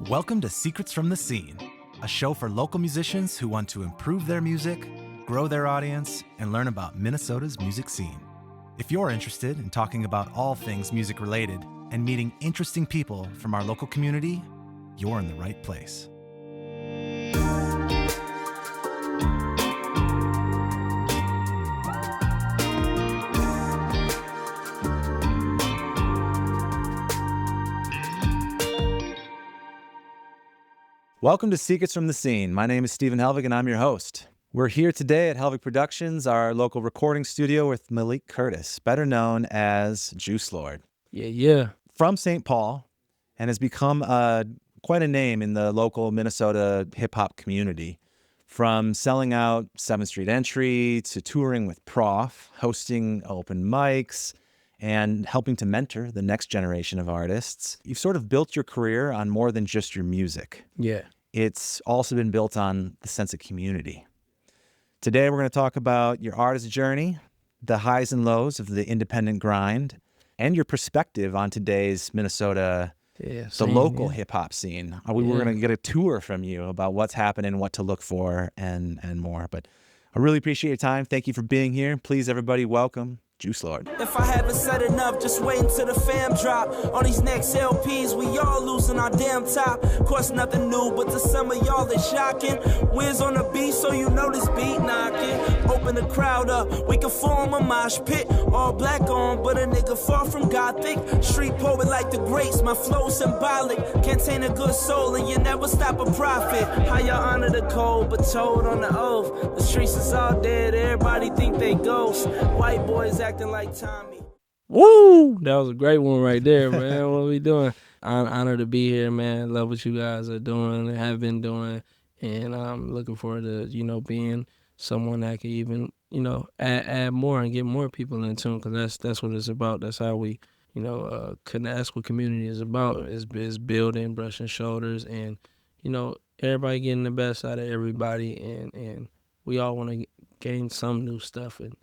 Welcome to Secrets from the Scene, a show for local musicians who want to improve their music, grow their audience, and learn about Minnesota's music scene. If you're interested in talking about all things music related and meeting interesting people from our local community, you're in the right place. Welcome to Secrets from the Scene. My name is Stephen Helvig, and I'm your host. We're here today at Helvig Productions, our local recording studio, with Malik Curtis, better known as Juice Lord. Yeah. From St. Paul, and has become quite a name in the local Minnesota hip-hop community. From selling out 7th Street Entry to touring with Prof, hosting open mics, and helping to mentor the next generation of artists. You've sort of built your career on more than just your music. Yeah. It's also been built on the sense of community. Today, we're going to talk about your artist journey, the highs and lows of the independent grind, and your perspective on today's Minnesota, the local hip-hop scene. We're going to get a tour from you about what's happening, what to look for, and more. But I really appreciate your time. Thank you for being here. Please, everybody, welcome Juice Lord. If I haven't said enough, just wait until the fam drop. On these next LPs, we all losing our damn top. Of course, nothing new, but to some of y'all it's shocking. Wiz on the beat, so you know this beat knocking. Open the crowd up, we can form a mosh pit. All black on, but a nigga far from gothic. Street poet like the greats, my flow symbolic. Can't taint a good soul, and you never stop a prophet. How y'all honor the code, but told on the oath. The streets is all dead, everybody think they ghosts. White boys acting like Tommy. Woo! That was a great one right there, man. What we doing? I'm honored to be here, man. Love what you guys are doing and have been doing. And I'm looking forward to, being someone that can even, add more and get more people in tune, because that's what it's about. That's how we, that's what community is about, is building, brushing shoulders, and, everybody getting the best out of everybody. And we all want to gain some new stuff and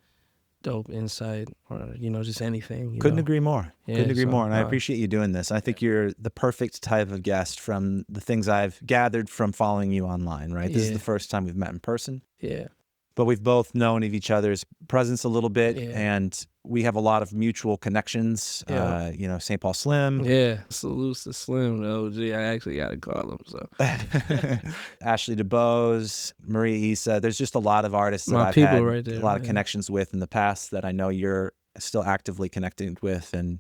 dope insight, or just anything. Couldn't agree more. Couldn't agree more. And I uh, appreciate you doing this. I think you're the perfect type of guest from the things I've gathered from following you online, right? This is the first time we've met in person. Yeah. But we've both known of each other's presence a little bit, Yeah. and we have a lot of mutual connections. Yeah. St. Paul Slim. Yeah. Salutes to Slim, the OG. I actually got to call him. So Ashley DeBose, Maria Issa. There's just a lot of artists that My I've people had right there, a lot of man. connections with in the past that I know you're still actively connected with. And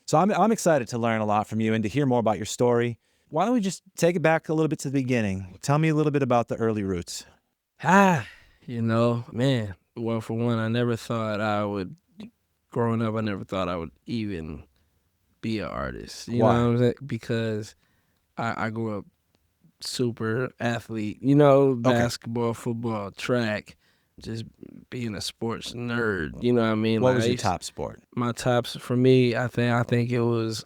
so I'm excited to learn a lot from you and to hear more about your story. Why don't we just take it back a little bit to the beginning? Tell me a little bit about the early roots. Man. Well, for one, growing up, I never thought I would even be an artist. You Why? know what I'm saying? Because I grew up super athlete, basketball, football, track, just being a sports nerd. You know what I mean? What was your top sport? My tops for me, I think it was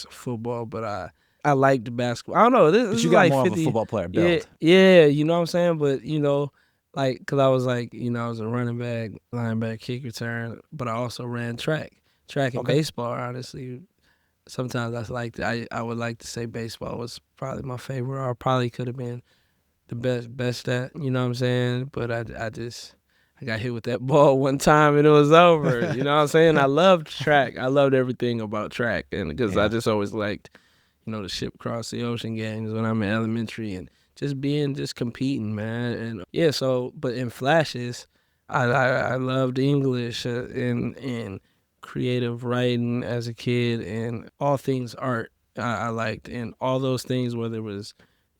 football, but I liked basketball. I don't know. This But is you got like more 50, of a football player build. Yeah, you know what I'm saying? But, because I was I was a running back, linebacker, kick return, but I also ran track and baseball, honestly. Sometimes I would like to say baseball was probably my favorite, or probably could have been the best at, you know what I'm saying? But I got hit with that ball one time and it was over. You know what I'm saying? I loved track. I loved everything about track, and because I just always liked, the ship across the ocean games when I'm in elementary, and just competing, man. And but in flashes, I loved English and creative writing as a kid, and all things art I liked, and all those things, whether it was,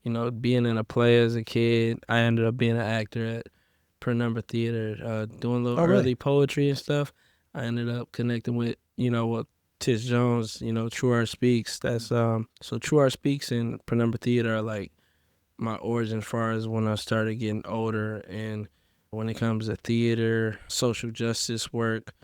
being in a play as a kid. I ended up being an actor at Per Number Theater, doing a little early poetry and stuff. I ended up connecting with, what Tish Jones, True Art Speaks. That's so True Art Speaks and Per Number Theater are like my origin as far as when I started getting older, and when it comes to theater, social justice work,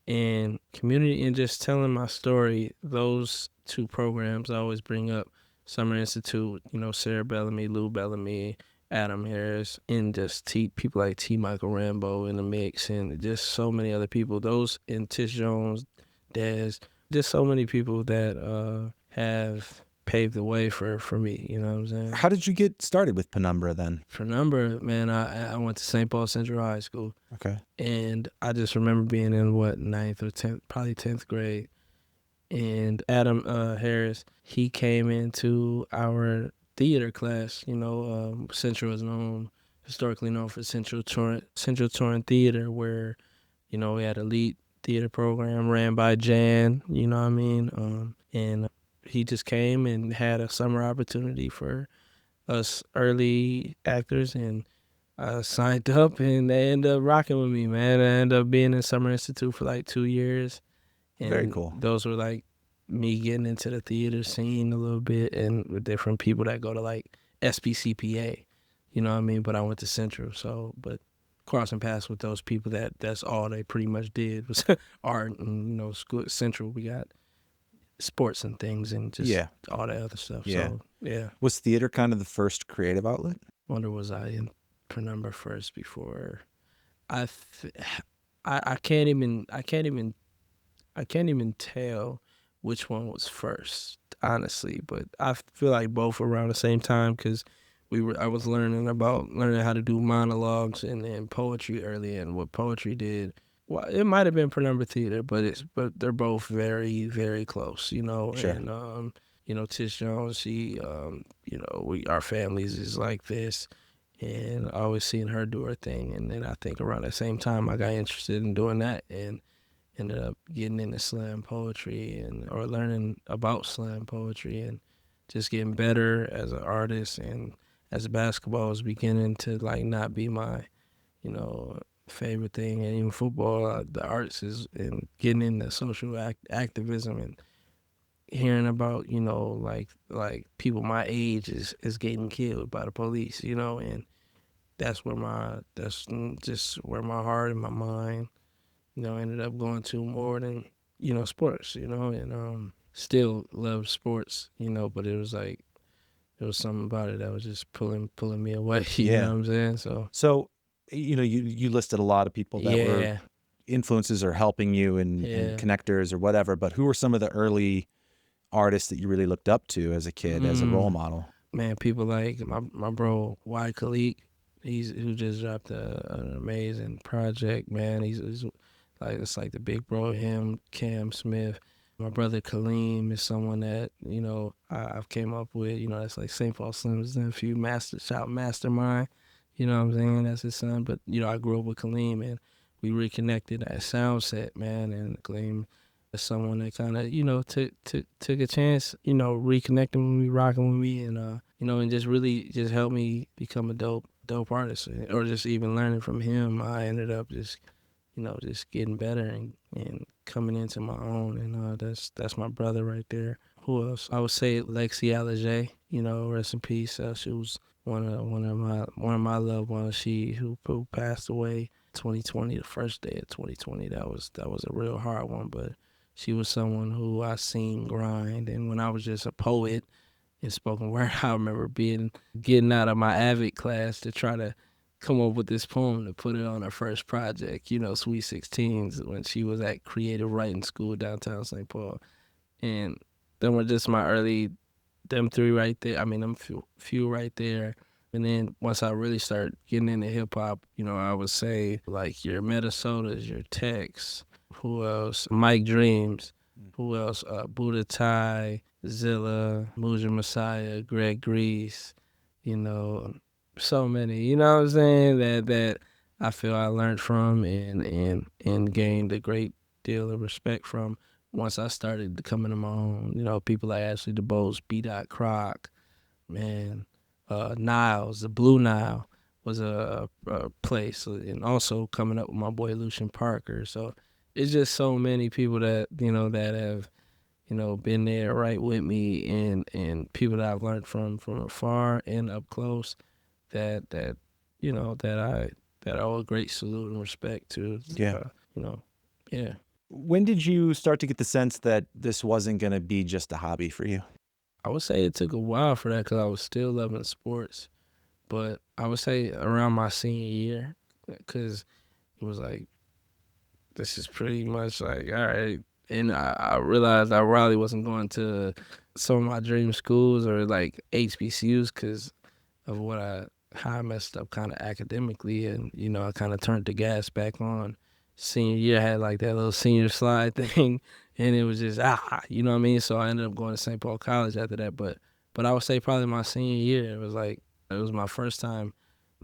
and community, and just telling my story. Those two programs I always bring up: Summer Institute, Sarah Bellamy, Lou Bellamy, Adam Harris, and just people like T. Michael Rambo in the mix, and just so many other people. Those, and Tish Jones, Dez, just so many people that have paved the way for me. You know what I'm saying? How did you get started with Penumbra then? Penumbra, man, I went to St. Paul Central High School. Okay. And I just remember being in, ninth or 10th, probably 10th grade. And Adam Harris, he came into our theater class. Central is historically known for Central Torrent Theater, where, we had elite theater program ran by Jan, you know what I mean? And he just came and had a summer opportunity for us early actors, and I signed up, and they ended up rocking with me, man. I ended up being in Summer Institute for like 2 years. And Very cool. those were like me getting into the theater scene a little bit, and with different people that go to like SPCPA, you know what I mean? But I went to Central, but crossing paths with those people, that's all they pretty much did was art and, school. Central, we got sports and things and just all that other stuff. Yeah. So, yeah. Was theater kind of the first creative outlet? Wonder was I in Penumbra first before I can't even tell which one was first, honestly, but I feel like both around the same time, because I was learning how to do monologues and poetry early, and what poetry did. Well, it might have been Penumbra Theater, but they're both very, very close, Sure. And Tish Jones, she our families is like this, and I always seen her do her thing, and then I think around the same time I got interested in doing that, and ended up getting into slam poetry or learning about slam poetry, and just getting better as an artist. And as basketball was beginning to like not be my, favorite thing, and even football, the arts and getting into social activism and hearing about, like people my age is getting killed by the police, and that's just where my heart and my mind, ended up going to more than, sports, and still love sports, but it was like, there was something about it that was just pulling me away, you know what I'm saying? So, you listed a lot of people that were influences or helping you and connectors or whatever, but who were some of the early artists that you really looked up to as a kid, as a role model? Man, people like my bro, Y. Khalik, who just dropped an amazing project, man. He's like, it's like the big bro, him, Cam Smith. My brother Kaleem is someone that, I've came up with, that's like St. Paul Slim's nephew, Mastermind, you know what I'm saying? That's his son. But, I grew up with Kaleem, and we reconnected at Soundset, man. And Kaleem is someone that kind of, took a chance, reconnecting with me, rocking with me, and, and just really just helped me become a dope artist. Or just even learning from him, I ended up just getting better and coming into my own, and that's my brother right there. Who else? I would say Lexi Alege, rest in peace. She was one of my loved ones. Who passed away 2020, the first day of 2020. That was a real hard one, but she was someone who I seen grind, and when I was just a poet in spoken word, I remember getting out of my Avid class to try to come up with this poem to put it on her first project, Sweet 16s, when she was at Creative Writing School downtown St. Paul. And them were just them three right there. I mean, them few right there. And then once I really started getting into hip hop, I would say like your Minnesotas, your Tex, who else? Mike Dreams, who else? Buddha Ty, Zilla, Muja Messiah, Greg Grease, so many, you know what I'm saying, that I feel I learned from and gained a great deal of respect from once I started coming to my own. People like Ashley DeBose, B. Croc, man, Niles, the Blue Nile was a place, and also coming up with my boy Lucian Parker. So it's just so many people that that have been there right with me, and people that I've learned from afar and up close. That I owe a great salute and respect to. Yeah. When did you start to get the sense that this wasn't going to be just a hobby for you? I would say it took a while for that, because I was still loving sports, but I would say around my senior year, because it was like, this is pretty much like, all right. And I realized I probably wasn't going to some of my dream schools are like HBCUs because of how I messed up kind of academically, and I kind of turned the gas back on. Senior year, I had like that little senior slide thing, and it was just you know what I mean. So I ended up going to St. Paul College after that. But I would say probably my senior year, it was my first time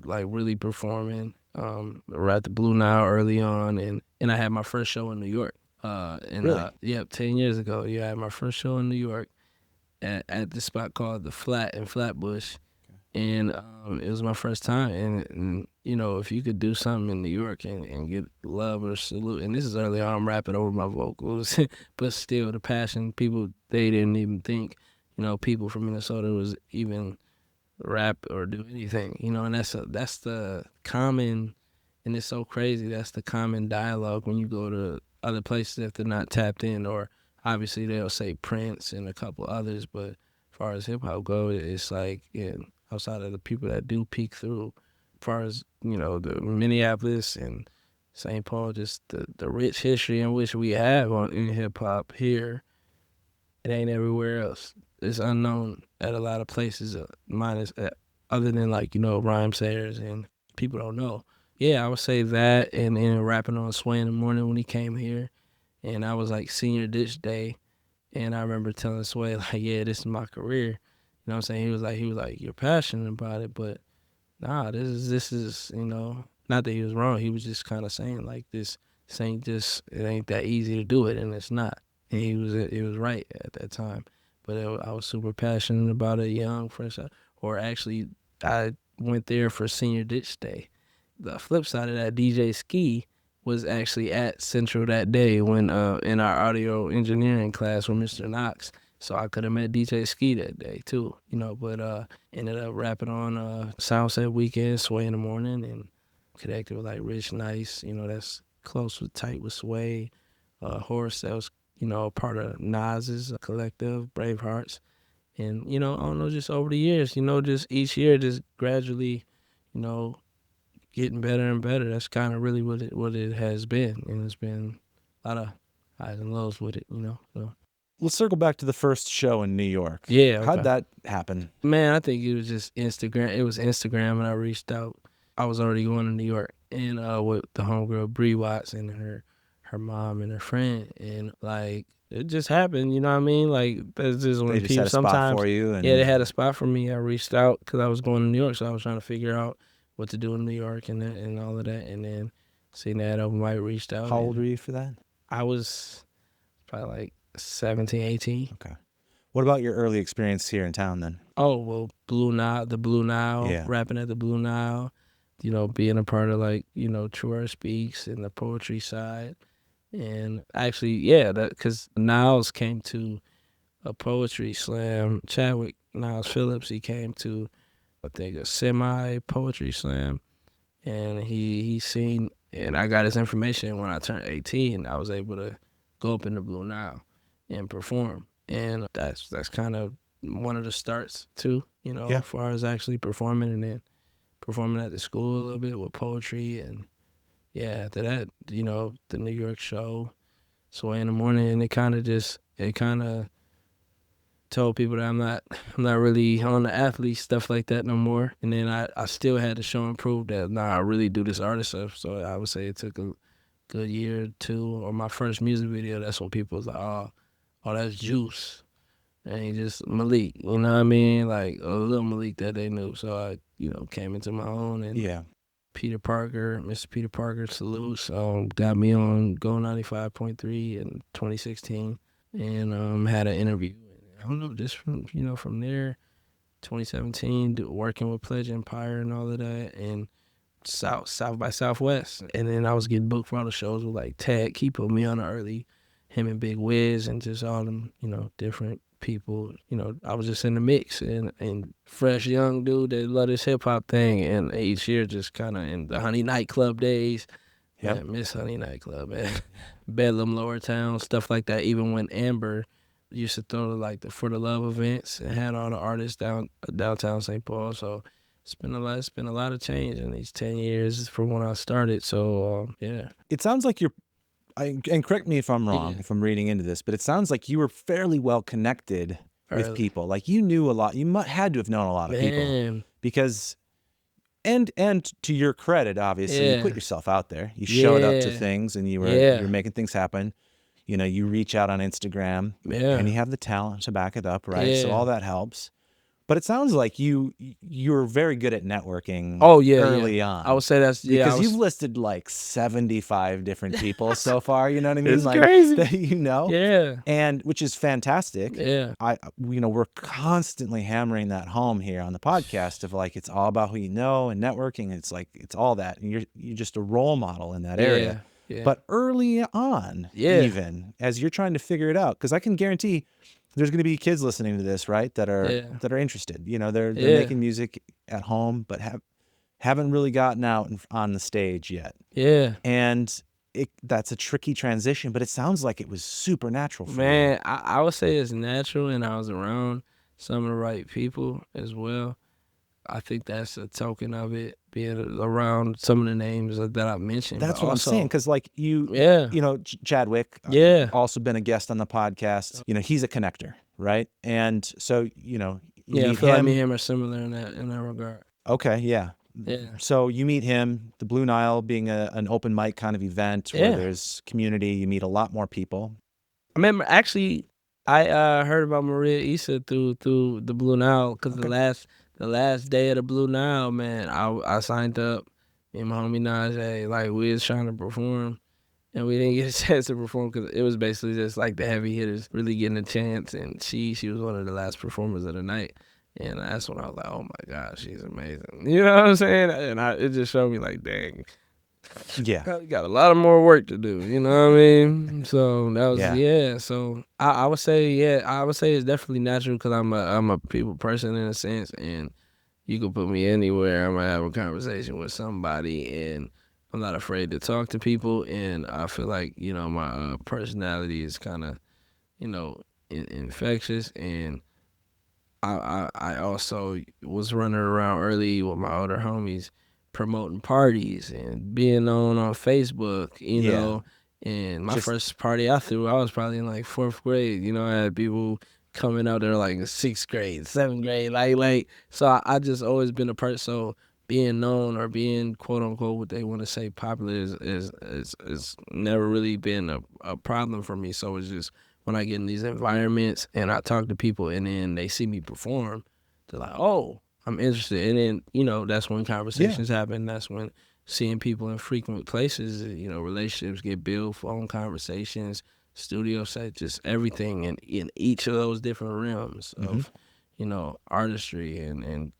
like really performing. We're at the Blue Nile early on, and I had my first show in New York. Really? 10 years ago. Yeah, I had my first show in New York at this spot called the Flat in Flatbush. And it was my first time, and if you could do something in New York and get love or salute, and this is early on, I'm rapping over my vocals, but still the passion, people, they didn't even think, people from Minnesota was even rap or do anything, and that's the common, and it's so crazy, that's the common dialogue when you go to other places if they're not tapped in, or obviously they'll say Prince and a couple others, but as far as hip-hop goes, it's like, outside of the people that do peek through, as far as, the Minneapolis and St. Paul, just the rich history in which we have in hip-hop here, it ain't everywhere else. It's unknown at a lot of places, minus, other than like, rhyme sayers and people don't know. Yeah, I would say that, and rapping on Sway in the Morning when he came here, and I was like senior ditch day, and I remember telling Sway like, yeah, this is my career. You know what I'm saying? He was like, you're passionate about it, but nah, this is, not that he was wrong. He was just kind of saying like this ain't just, it ain't that easy to do it, and it's not. And he was right at that time. But I was super passionate about it, young, fresh, or actually I went there for senior ditch day. The flip side of that, DJ Ski was actually at Central that day when in our audio engineering class with Mr. Knox. So I could have met DJ Ski that day too, but ended up rapping on Soundset Weekend, Sway in the Morning, and connected with like Rich Nice, that's close with tight with Sway, Horace, that was, part of Nas's collective, Brave Hearts. And, I don't know, just over the years, just each year, just gradually, getting better and better. That's kind of really what it has been. And it's been a lot of highs and lows with it, So. Let's circle back to the first show in New York. Yeah. Okay. How'd that happen? Man, I think it was just Instagram. It was Instagram, and I reached out. I was already going to New York, and with the homegirl Bree Watts and her mom and her friend, and like it just happened. You know what I mean? Like that's just when They just people had a sometimes spot for you. And... yeah, they had a spot for me. I reached out because I was going to New York, so I was trying to figure out what to do in New York and all of that, and then seeing that open mic, reached out. How old were you for that? I was probably like 17, 18. Okay. What about your early experience here in town then? Oh, well, the Blue Nile, Yeah. Rapping at the Blue Nile, being a part of like, True Earth Speaks and the poetry side. And actually, yeah, because Niles came to a poetry slam. Chadwick Niles Phillips, he came to, I think, a semi-poetry slam. And he seen, and I got his information when I turned 18. I was able to go up in the Blue Nile and perform. And that's kind of one of the starts too, as far as actually performing, and then performing at the school a little bit with poetry. And yeah, after that, the New York show, Sway in the Morning, and it kind of told people that I'm not really on the athlete stuff like that no more. And then I still had to show and prove that, I really do this artist stuff. So I would say it took a good year or two, or my first music video, that's when people was like, oh, that's Juice. And he just Malik, you know what I mean? Like a little Malik that they knew. So I, came into my own, and Yeah. Mr. Peter Parker salutes, got me on Go 95.3 in 2016, and had an interview. I don't know, just from there, 2017, working with Pledge Empire and all of that, and South by Southwest. And then I was getting booked for all the shows with like Tech. He put me on the early, him and Big Wiz and just all them, different people. I was just in the mix, and fresh young dude that loved this hip hop thing. And each year just kind of in the Honey nightclub days. Yep. Man, miss Honey nightclub, man. Bedlam, Lower Town, stuff like that. Even when Amber used to throw like the For the Love events and had all the artists downtown St. Paul. So it's been a lot of change in these 10 years from when I started. So yeah. It sounds like and correct me if I'm wrong, if I'm reading into this, but it sounds like you were fairly well connected with people. Like you knew a lot. You had to have known a lot of people Man. because, and to your credit, obviously, you put yourself out there. You showed up to things and you're making things happen. You know, you reach out on Instagram and you have the talent to back it up, right? So all that helps. But it sounds like you're very good at networking early on. I would say that's, because you've listed like 75 different people so far, you know what I mean? It's like crazy. That you know? Yeah. And which is fantastic. Yeah. We're constantly hammering that home here on the podcast of like, it's all about who you know and networking. It's like, it's all that. And you're just a role model in that area. Yeah. But early on, even as you're trying to figure it out, because I can guarantee there's going to be kids listening to this, right? That are interested. You know, they're making music at home, but haven't really gotten out on the stage yet. Yeah. And that's a tricky transition, but it sounds like it was super natural for you. Man, I would say it's natural, and I was around some of the right people as well. I think that's a token of it, being around some of the names that I mentioned. That's but what also, I'm saying, because like you know, Chadwick, also been a guest on the podcast. You know, he's a connector, right? And so, you know, I feel like me and him are similar in that regard. Okay, yeah. Yeah. So you meet him, the Blue Nile being an open mic kind of event where there's community, you meet a lot more people. I remember, actually, I heard about Maria Issa through the Blue Nile, because the last day of the Blue Nile, man, I signed up. Me and my homie Najee, like, we was trying to perform, and we didn't get a chance to perform because it was basically just like the heavy hitters really getting a chance, and she was one of the last performers of the night. And that's when I was like, oh my God, she's amazing. You know what I'm saying? And it just showed me like, dang. Yeah. Got a lot of more work to do, you know what I mean? So that was, so I would say it's definitely natural because I'm a people person in a sense, and you can put me anywhere, I'm gonna have a conversation with somebody, and I'm not afraid to talk to people, and I feel like, you know, my personality is kind of, you know, infectious, and I also was running around early with my older homies, promoting parties and being on Facebook, you know. And my first party I threw, I was probably in like 4th grade. You know, I had people coming out there like in 6th grade, 7th grade, like. So I just always been a person. So being known or being quote unquote what they want to say popular is never really been a problem for me. So it's just when I get in these environments and I talk to people and then they see me perform, they're like, oh, I'm interested. And then, you know, that's when conversations happen. That's when seeing people in frequent places, you know, relationships get built, phone conversations, studio sets, just everything in each of those different realms of, you know, artistry and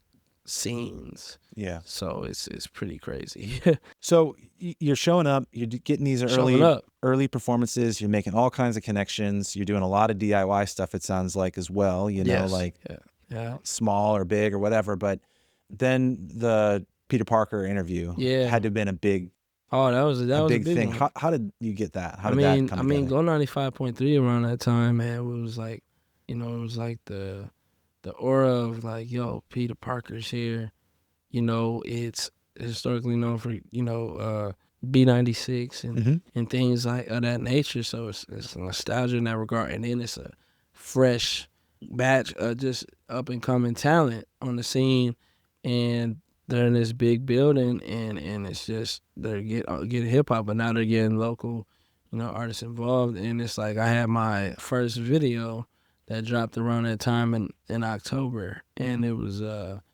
scenes. Yeah. So it's pretty crazy. So you're showing up, you're getting these early performances, you're making all kinds of connections, you're doing a lot of DIY stuff, it sounds like, as well, you know, like small or big or whatever. But then the Peter Parker interview had to have been a big that was a big thing. one. How did you get that? How did that come together? Go 95.3 around that time, man, it was like, you know, it was like the aura of like, yo, Peter Parker's here. You know, it's historically known for, you know, B96 and things like of that nature. So it's nostalgia in that regard. And then it's a fresh batch of just up and coming talent on the scene. And they're in this big building, and it's just they're getting hip hop, but now they're getting local, you know, artists involved. And it's like I had my first video that dropped around that time in October, and it was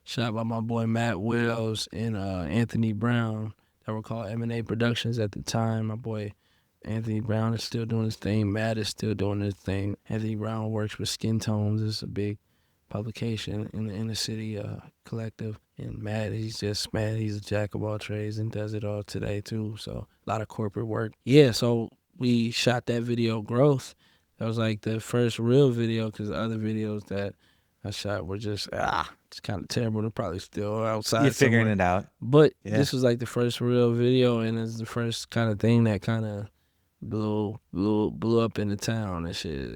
shot by my boy Matt Wills and Anthony Brown, that were called M&A Productions at the time. My boy Anthony Brown is still doing his thing. Matt is still doing his thing. Anthony Brown works with Skin Tones. It's a big publication in the inner city collective. And Matt, he's a jack of all trades and does it all today too. So a lot of corporate work. Yeah, so we shot that video, Growth. That was like the first real video, because the other videos that I shot were just, it's kind of terrible. They're probably still outside. You're figuring it out. But this was like the first real video, and it's the first kind of thing that kind of blew up in the town and shit,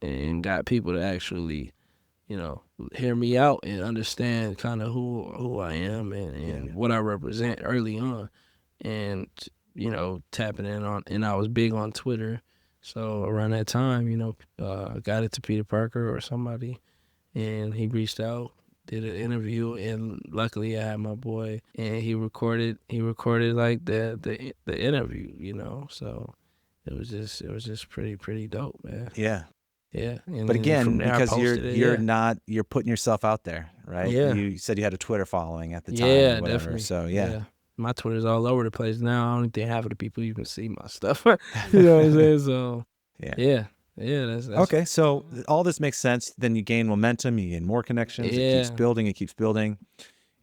and got people to actually, you know, hear me out and understand kind of who I am and what I represent early on, and, you know, tapping in on, and I was big on Twitter. So around that time, I got it to Peter Parker or somebody, and he reached out, did an interview, and luckily I had my boy, and he recorded like the interview. So it was just pretty dope, man. Yeah. Yeah, and But then from again, there I because posted it. you're putting yourself out there, right? Yeah. You said you had a Twitter following at the time Yeah, or whatever. definitely. So yeah. My Twitter's all over the place now. I don't think half of the people even see my stuff. You know what I'm saying? So Yeah. that's Okay, so all this makes sense. Then you gain momentum, you gain more connections. It keeps building,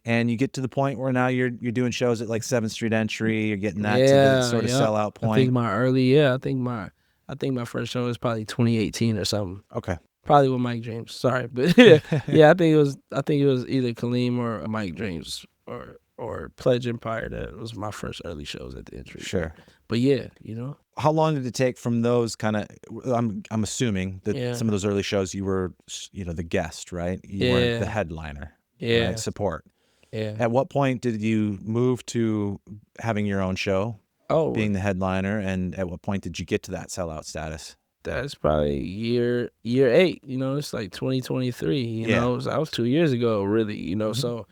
and you get to the point where now you're doing shows at like 7th Street Entry. You're getting that to the sort of sellout point. I think my first show was probably 2018 or something. Okay. Probably with Mike Dreams. Sorry, but yeah, I think it was either Kaleem or Mike Dreams or Pledge Empire. That was my first early shows at the Entry. Sure. But yeah, How long did it take from those kind of? I'm assuming that some of those early shows you were, the guest, right? You weren't the headliner. Yeah. Right? Support. Yeah. At what point did you move to having your own show, being the headliner, and at what point did you get to that sellout status? That's probably year 8. It's like 2023. You know, so that was 2 years ago, really. So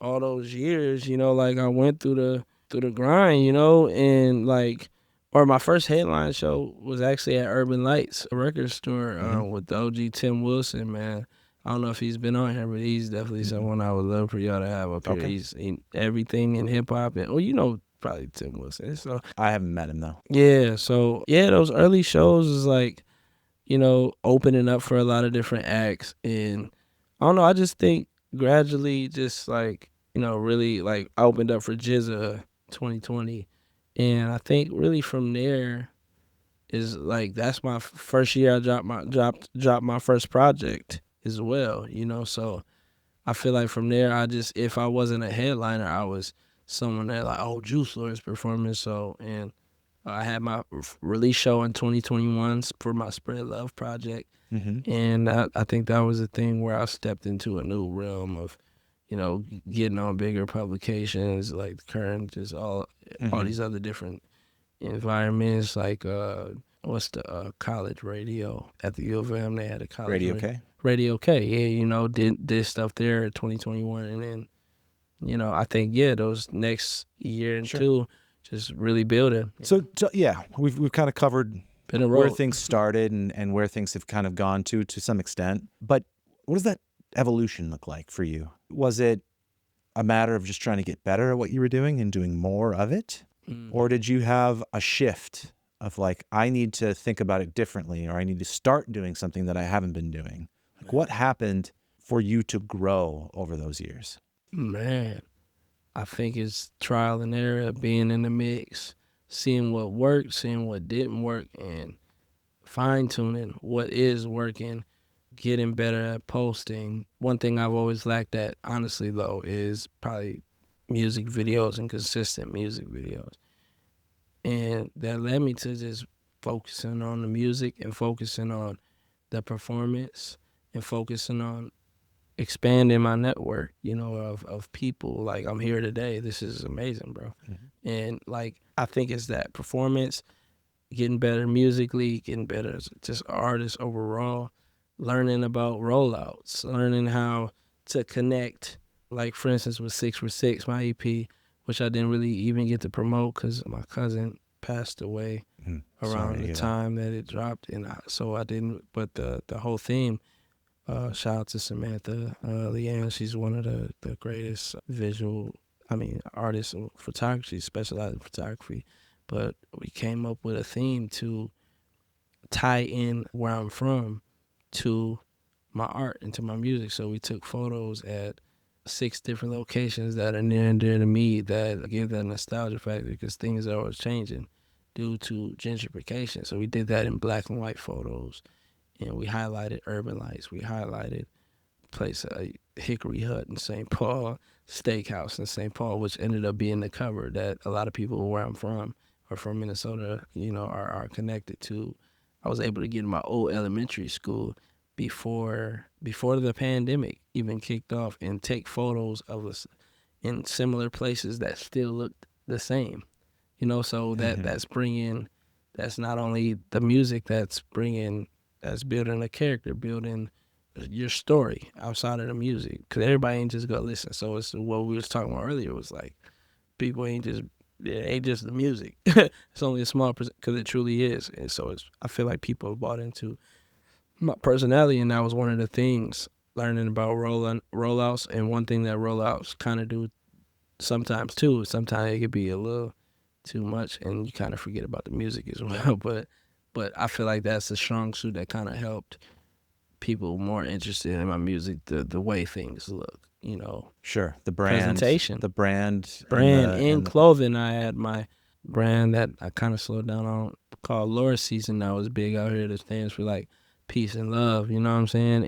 all those years, like I went through the grind, and like, or my first headline show was actually at Urban Lights, a record store, with the OG Tim Wilson, man. I don't know if he's been on here, but he's definitely someone I would love for y'all to have up here. He's everything in hip hop, and probably Tim Wilson. So I haven't met him though. Yeah, so those early shows is like, opening up for a lot of different acts, and I don't know. I just think gradually, just like really like I opened up for Jizza 2020, and I think really from there is like that's my first year I dropped my first project as well. So I feel like from there if I wasn't a headliner, I was someone that like, oh, Juice WRLD is performing. So and I had my release show in 2021 for my Spread Love project. And I think that was a thing where I stepped into a new realm of, getting on bigger publications like Current, just all these other different environments, like what's the college radio at the U of M? They had a college Radio K. Radio K, yeah, did stuff there in 2021, and then, I think those next year and two just really building. So yeah, we've kind of covered Been where things started and where things have kind of gone to some extent. But what does that evolution look like for you? Was it a matter of just trying to get better at what you were doing and doing more of it? Or did you have a shift of like, I need to think about it differently, or I need to start doing something that I haven't been doing? Like, what happened for you to grow over those years? Man, I think it's trial and error, being in the mix, seeing what worked, seeing what didn't work, and fine-tuning what is working, getting better at posting. One thing I've always lacked at, honestly, though, is probably music videos and consistent music videos. And that led me to just focusing on the music and focusing on the performance and focusing on expanding my network, of people. Like, I'm here today. This is amazing, bro. And like, I think it's that performance, getting better musically, getting better as just artist overall, learning about rollouts, learning how to connect. Like, for instance, with 6 for 6, my EP, which I didn't really even get to promote because my cousin passed away around the time that it dropped, and so I didn't. But the whole theme, shout out to Samantha Leanne. She's one of the greatest artists in photography, specialized in photography. But we came up with a theme to tie in where I'm from to my art and to my music. So we took photos at 6 different locations that are near and dear to me that give that nostalgia factor, because things are always changing due to gentrification. So we did that in black and white photos, and we highlighted Urban Lights. We highlighted place Hickory Hut in St. Paul, Steakhouse in St. Paul, which ended up being the cover that a lot of people where I'm from or from Minnesota, are connected to. I was able to get in my old elementary school before the pandemic even kicked off and take photos of us in similar places that still looked the same. So that's bringing that's not only the music that's building a character, building your story outside of the music. Because everybody ain't just gonna listen. So it's what we was talking about earlier. Was like people ain't just it ain't just the music. It's only a small percent because it truly is. And so I feel like people have bought into my personality, and that was one of the things learning about rollouts. And one thing that rollouts kind of do sometimes too. Sometimes it could be a little too much, and you kind of forget about the music as well. But I feel like that's a strong suit that kind of helped people more interested in my music, the way things look, you know. Sure. The brand. Presentation. The brand. And clothing. I had my brand that I kind of slowed down on called Laura Season. That was big out here. That stands for like peace and love, you know what I'm saying?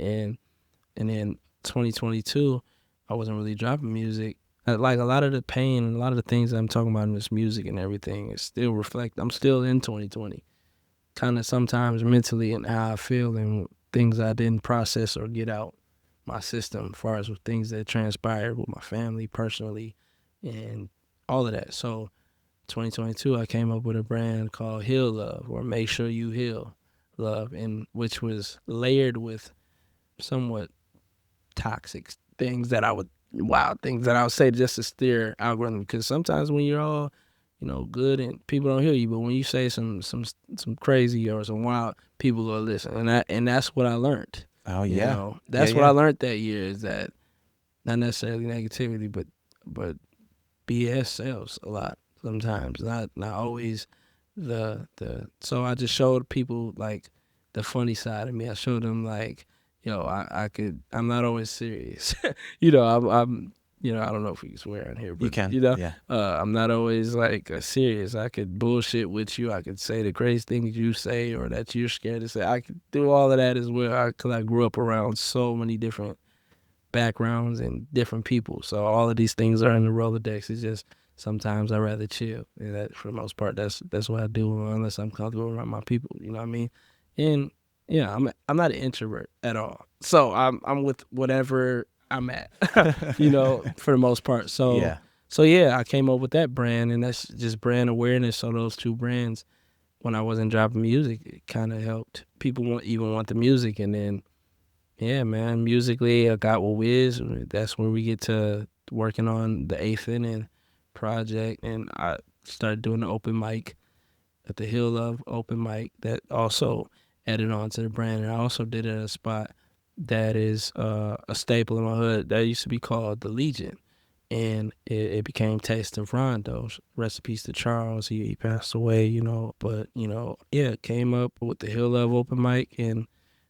And then 2022, I wasn't really dropping music. Like a lot of the pain and a lot of the things I'm talking about in this music and everything is still I'm still in 2020. Kind of sometimes mentally and how I feel and things I didn't process or get out my system as far as with things that transpired with my family personally and all of that. So 2022, I came up with a brand called Heal Love, or Make Sure You Heal Love, and which was layered with somewhat toxic things that I would say just to steer algorithm. Because sometimes when you're all, you know, good and people don't hear you, but when you say some crazy or some wild, people will listen, and that's what I learned. Oh You yeah. know? That's what I learned that year, is that not necessarily negativity, but BS sells a lot sometimes. Not always the. So I just showed people like the funny side of me. I showed them like, yo, I'm not always serious. You know, I'm you know, I don't know if we can swear on here, but You can. you know, Yeah. I'm not always like serious. I could bullshit with you. I could say the crazy things you say or that you're scared to say. I could do all of that as well. Because I grew up around so many different backgrounds and different people. So all of these things are in the Rolodex. It's just sometimes I rather chill. And that, for the most part, that's what I do unless I'm comfortable around my people. You know what I mean? And yeah, I'm not an introvert at all. So I'm with whatever I'm at, you know, for the most part. So Yeah. so yeah, I came up with that brand, and that's just brand awareness. So those two brands, when I wasn't dropping music, it kind of helped people want the music. And then yeah, man, musically, I got with Wiz. That's where we get to working on the Eighth Inning project, and I started doing the open mic at the Hill Love open mic that also added on to the brand. And I also did it at a spot that is a staple in my hood that used to be called the Legion, and it became Taste of Rondo. Rest in peace to Charles. He passed away, you know. But you know, yeah, came up with the Hill Love open mic, and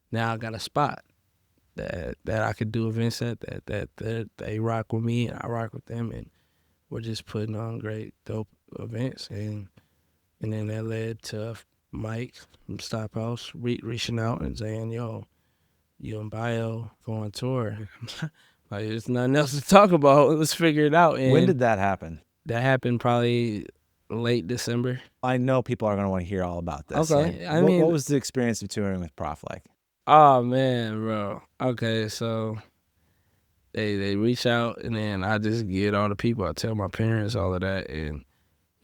now I got a spot that I could do events at, that they rock with me and I rock with them, and we're just putting on great dope events. And then that led to Mike from Stop House reaching out and saying, yo, you and Bio go on tour. Like, there's nothing else to talk about. Let's figure it out. And When did that happen? that happened probably late December. I know people are going to want to hear all about this. Okay. Like, what was the experience of touring with Prof like? Oh, man, bro. Okay, so they reach out, and then I just get all the people. I tell my parents all of that, and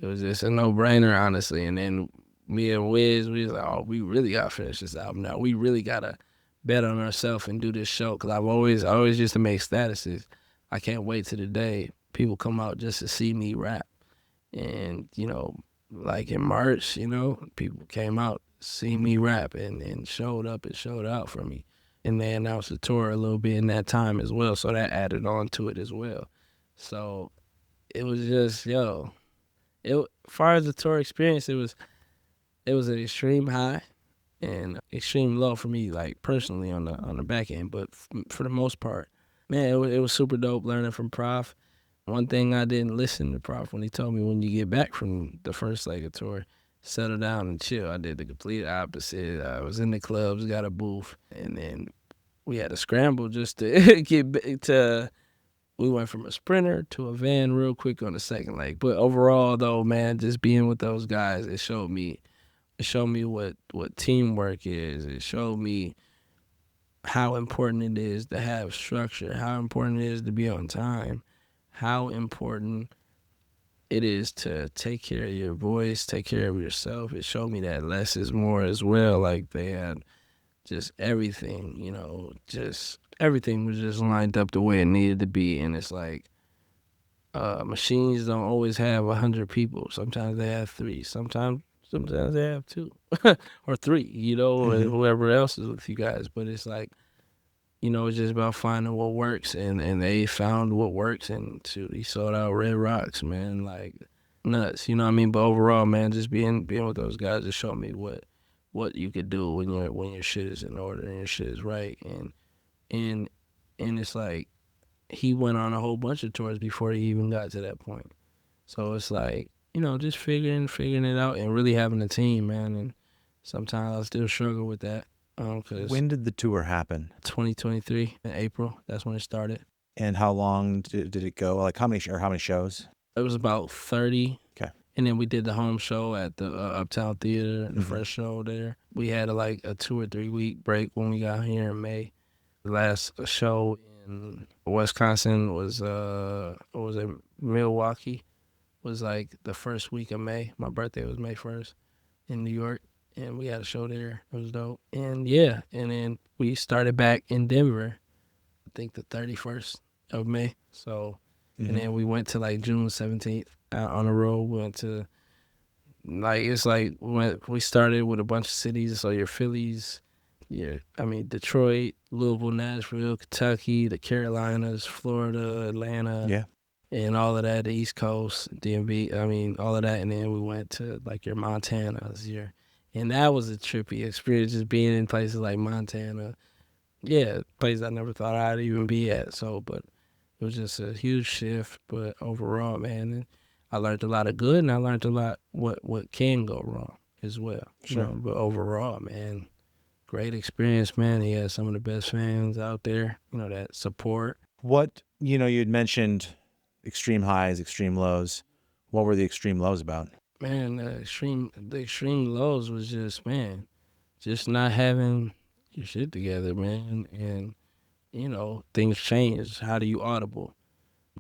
it was just a no-brainer, honestly. And then me and Wiz, we was like, oh, we really got to finish this album now. We really got to bet on ourselves and do this show, because I always used to make statuses. I can't wait till the day people come out just to see me rap. And, you know, like in March, you know, people came out, see me rap, and showed up and showed out for me. And they announced the tour a little bit in that time as well, so that added on to it as well. So it was just, as far as the tour experience, it was an extreme high and extreme low for me, like personally on the back end. But for the most part, man, it was super dope learning from Prof. One thing I didn't listen to Prof when he told me, when you get back from the first leg of tour, settle down and chill. I did the complete opposite. I was in the clubs, got a booth, and then we had to scramble just to get to. We went from a Sprinter to a van real quick on the second leg. But overall, though, man, just being with those guys, it showed me what teamwork is. It showed me how important it is to have structure, how important it is to be on time, how important it is to take care of your voice, take care of yourself. It showed me that less is more as well. Like they had just everything, just everything was just lined up the way it needed to be. And it's like machines don't always have 100 people. Sometimes they have 3. Sometimes they have 2 or 3, or whoever else is with you guys. But it's like, it's just about finding what works, and they found what works, and he sold out Red Rocks, man, like nuts, you know what I mean? But overall, man, just being with those guys just showed me what you could do when your shit is in order and your shit is right, and it's like he went on a whole bunch of tours before he even got to that point. So it's like, just figuring it out and really having a team, man, and sometimes I still struggle with that. When did the tour happen? 2023 in April. That's when it started. And how long did it go? Like how many shows? It was about 30. Okay. And then we did the home show at the Uptown Theater, the first show there. We had a 2 or 3 week break when we got here in May. The last show in Wisconsin was Milwaukee. Was like the first week of May. My birthday was May 1st in New York. And we had a show there. It was dope. And yeah, and then we started back in Denver, I think the 31st of May. So, and then we went to like June 17th out on the road. We went to, we started with a bunch of cities. So your Phillies, Detroit, Louisville, Nashville, Kentucky, the Carolinas, Florida, Atlanta. Yeah. And all of that, the East Coast, DMV, all of that. And then we went to like your Montanas, and that was a trippy experience, just being in places like Montana. Yeah, places I never thought I'd even be at. So, but it was just a huge shift. But overall, man, I learned a lot of good, and I learned a lot what can go wrong as well. Sure. But overall, man, great experience, man. He had some of the best fans out there, that support. What, you had mentioned extreme highs, extreme lows. What were the extreme lows about? Man, the extreme lows was just not having your shit together, man. And, things change. How do you audible?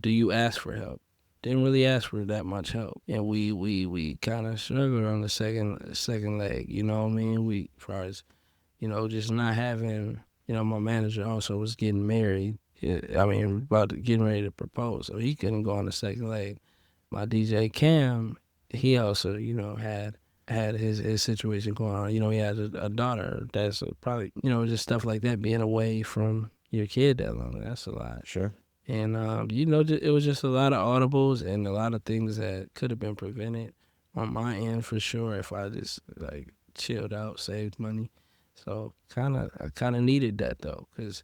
Do you ask for help? Didn't really ask for that much help. And we kind of struggled on the second leg, you know what I mean? We, as far as, just not having, my manager also was getting married. Getting ready to propose. So he couldn't go on the second leg. My DJ Cam, he also, had his situation going on. He has a daughter that's probably, just stuff like that, being away from your kid that long. That's a lot. Sure. And, it was just a lot of audibles and a lot of things that could have been prevented on my end for sure if I just, chilled out, saved money. So I kind of needed that, though, because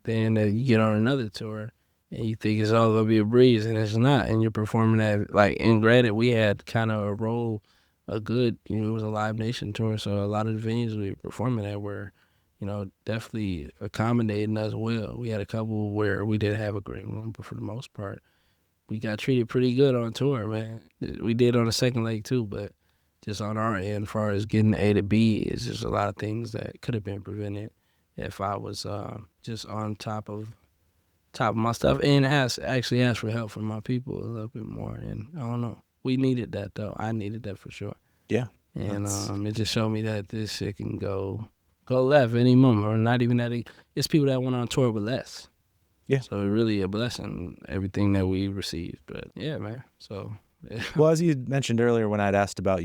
then you get on another tour and you think it's all gonna be a breeze, and it's not. And you're performing at and granted, we had kind of it was a Live Nation tour, so a lot of the venues we were performing at were, definitely accommodating us well. We had a couple where we didn't have a great room, but for the most part, we got treated pretty good on tour, man. We did on the second leg too, but just on our end, as far as getting A to B, it's just a lot of things that could have been prevented if I was just on top of my stuff and actually asked for help from my people a little bit more. And I don't know. We needed that, though. I needed that for sure. Yeah. And it just showed me that this shit can go left any moment, or not even that. It's people that went on tour with less. Yeah. So it's really a blessing, everything that we received. But yeah, man. So. Yeah. Well, as you mentioned earlier when I'd asked about,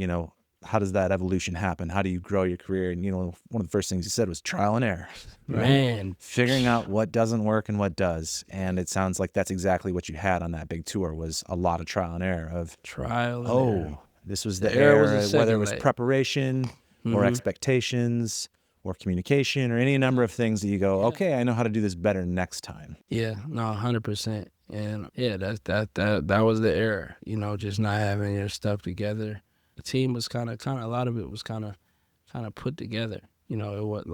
how does that evolution happen? How do you grow your career? And, one of the first things you said was trial and error. Right? Man. Figuring out what doesn't work and what does. And it sounds like that's exactly what you had on that big tour, was a lot of trial and error of error. This was the error, era, whether it was preparation or expectations or communication or any number of things that you go, okay, I know how to do this better next time. Yeah, no, 100%. And yeah, that was the error, just not having your stuff together. The team was kind of a lot of it was kind of put together. It was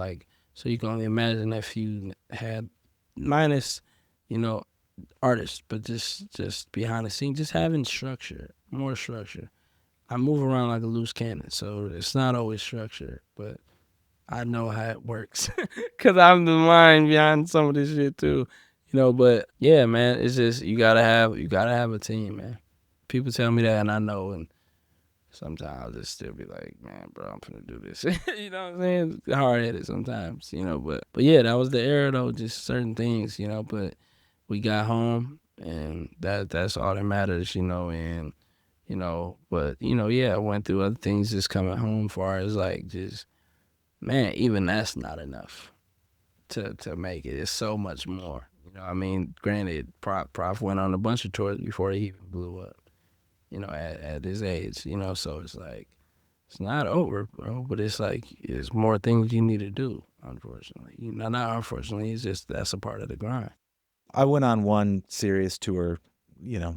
so you can only imagine if you had minus, artists, but just behind the scenes, just having structure, more structure. I move around like a loose cannon, so it's not always structured, but I know how it works because I'm the mind behind some of this shit too. But yeah, man, it's just you gotta have a team, man. people tell me that, and I know, and sometimes I'll just still be like, man, bro, I'm finna do this. You know what I'm saying? Hard-headed sometimes, you know. But yeah, that was the era, though, just certain things, you know. But we got home, and that's all that matters, you know. And, you know, but, you know, yeah, I went through other things just coming home far as, like, just, man, even that's not enough to make it. It's so much more. You know, I mean, granted, Prof went on a bunch of tours before he even blew up, you know, at his age, you know, so it's like, it's not over, bro, but it's like, there's more things you need to do, unfortunately. You know, not unfortunately, it's just that's a part of the grind. I went on one serious tour, you know,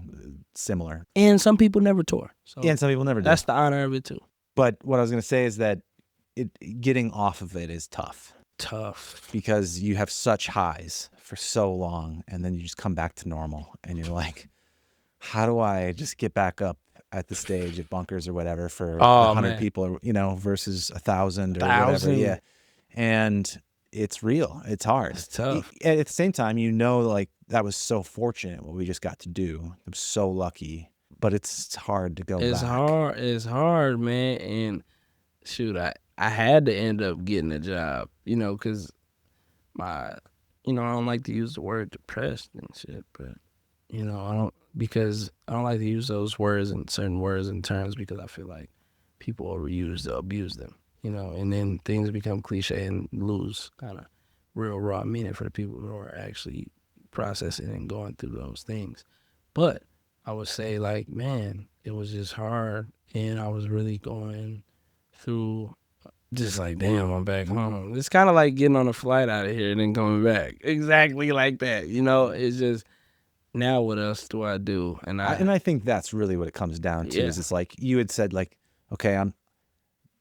similar. And some people never tour. So Yeah, and some people never do. that's the honor of it, too. But what I was going to say is that getting off of it is tough. Tough. Because you have such highs for so long, and then you just come back to normal, and you're like, how do I just get back up at the stage at Bunkers or whatever for 100 people, you know, versus 1,000 or whatever. Yeah. And it's real. It's hard. It's tough. At the same time, you know, like, that was so fortunate what we just got to do. I'm so lucky, but it's hard to go back. It's hard, man. And shoot, I had to end up getting a job, you know, because I don't like to use the word depressed and shit, but, you know, I don't like to use those words and certain words and terms because I feel like people overuse or abuse them, you know, and then things become cliche and lose kind of real raw meaning for the people who are actually processing and going through those things. But I would say, like, man, it was just hard, and I was really going through just like, damn, I'm back home. It's kind of like getting on a flight out of here and then coming back. Exactly like that, you know? It's just, now what else do I do? And I think that's really what it comes down to. Yeah. Is it's like you had said, like, okay,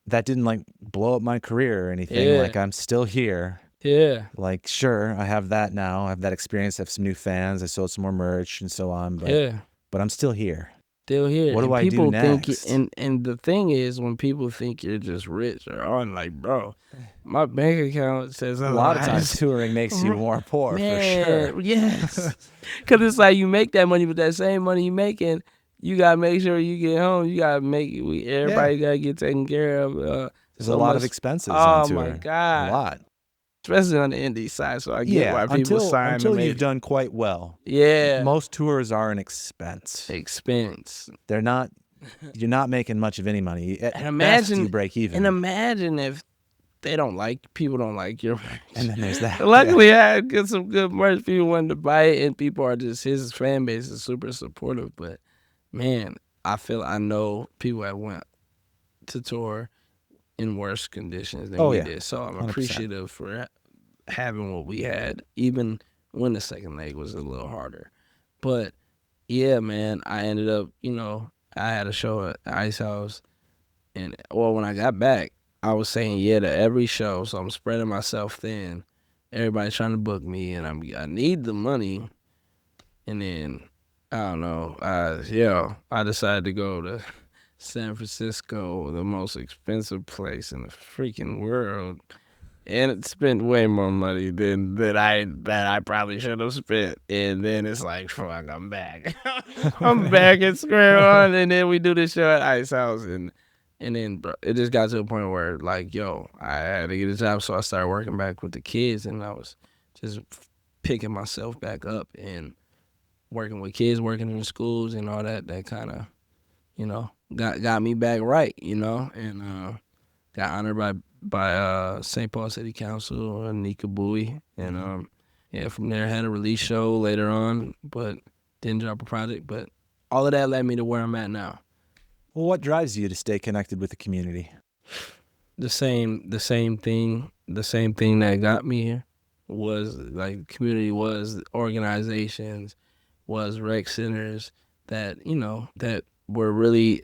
that didn't like blow up my career or anything. Yeah. Like, I'm still here. Yeah. Like, sure, I have that now. I have that experience. I have some new fans. I sold some more merch and so on. But I'm still here. Still here. What do I do next? And the thing is, when people think you're just rich or on, like, bro, my bank account says a lot of times touring makes you more poor, man, for sure. Yes. Because it's like you make that money, but that same money you making, you got to make sure you get home. You got to make it. Everybody got to get taken care of. There's a lot of expenses on tour. Oh, my God. A lot. Especially on the indie side, so I get why people sign until you've done quite well. Yeah. Most tours are an expense. You're not making much of any money. And imagine you break even. And imagine if people don't like your merch. And then there's that. Luckily, I had some good merch. People wanted to buy it, and people are just, his fan base is super supportive. But, man, I know people that went to tour in worse conditions than we did. So I'm 100%. appreciative for having what we had, even when the second leg was a little harder. But, yeah, man, I ended up, you know, I had a show at Ice House. And, well, when I got back, I was saying yeah to every show. So I'm spreading myself thin. Everybody's trying to book me, and I need the money. And then, I don't know, I decided to go to San Francisco, the most expensive place in the freaking world, and it spent way more money than I probably should have spent. And then it's like, fuck, I'm back. I'm back at square one, and then we do this show at Ice House, and then, bro, it just got to a point where, like, yo, I had to get a job, so I started working back with the kids, and I was just picking myself back up and working with kids, working in the schools and all that kind of, you know, got me back right, you know, and got honored by St. Paul City Council, Nika Bowie, and from there had a release show later on, but didn't drop a project. But all of that led me to where I'm at now. Well, what drives you to stay connected with the community? The same thing that got me here was, like, community, was organizations, was rec centers that, you know, that were really,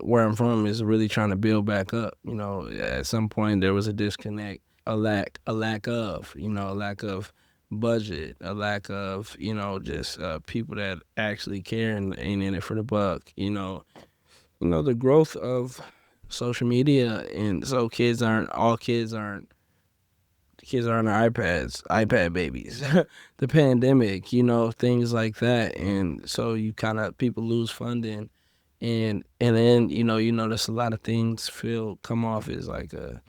where I'm from is really trying to build back up. You know, at some point there was a disconnect, a lack of, you know, a lack of budget, a lack of, you know, just people that actually care and ain't in it for the buck, you know, the growth of social media. And so all kids aren't The kids are on their iPads, iPad babies. The pandemic, things like that. And so people lose funding. And then, you notice a lot of things come off as like a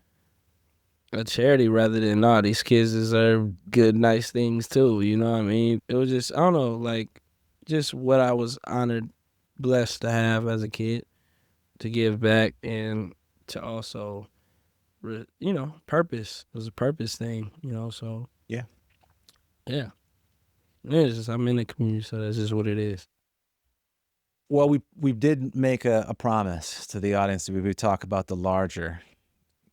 charity rather than, no, these kids deserve good, nice things too. You know what I mean? It was just, I don't know, like just what I was honored, blessed to have as a kid, to give back and to also, purpose. It was a purpose thing, so. Yeah. Yeah. It's just, I'm in the community, so that's just what it is. Well, we did make a promise to the audience that we would talk about the larger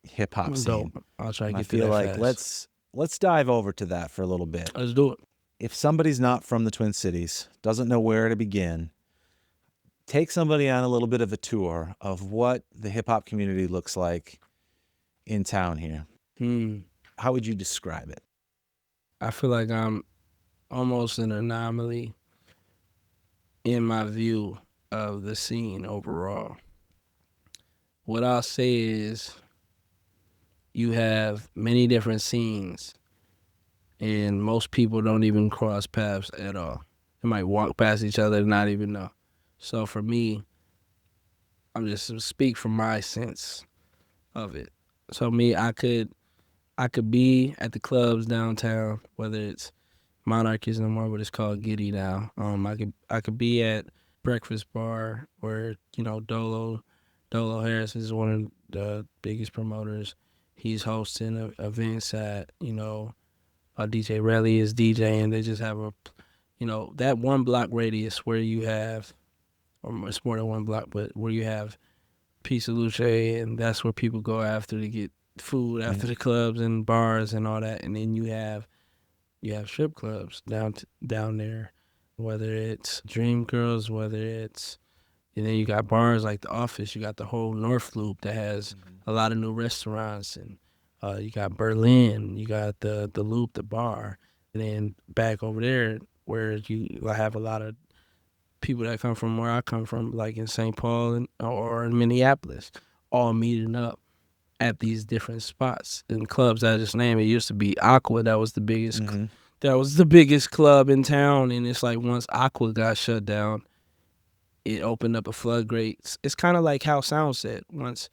hip hop scene. Dope. I'll try to And get I to feel that like fast. let's dive over to that for a little bit. Let's do it. If somebody's not from the Twin Cities, doesn't know where to begin, take somebody on a little bit of a tour of what the hip hop community looks like in town here. How would you describe it? I feel like I'm almost an anomaly in my view of the scene overall. What I'll say is you have many different scenes, and most people don't even cross paths at all. They might walk past each other and not even know. So for me, I'm just speak from my sense of it. So me, I could be at the clubs downtown, whether it's Monarch is no more, but it's called Giddy now. I could be at Breakfast Bar where Dolo Harris is one of the biggest promoters. He's hosting events at DJ Relly is DJing. They just have that 1 block radius where you have, or it's more than 1 block, but where you have Pizza Luce, and that's where people go after to get food after the clubs and bars and all that. And then you have strip clubs down there, whether it's Dream Girls, whether it's, and then you got bars like the Office. You got the whole North Loop that has a lot of new restaurants, and you got Berlin, you got the Loop, the bar, and then back over there where you have a lot of people that come from where I come from, like in St. Paul or in Minneapolis, all meeting up at these different spots and clubs. I just named it. Used to be Aqua. That was the biggest. That was the biggest club in town. And it's like once Aqua got shut down, it opened up a floodgate. It's kind of like how Soundset. Once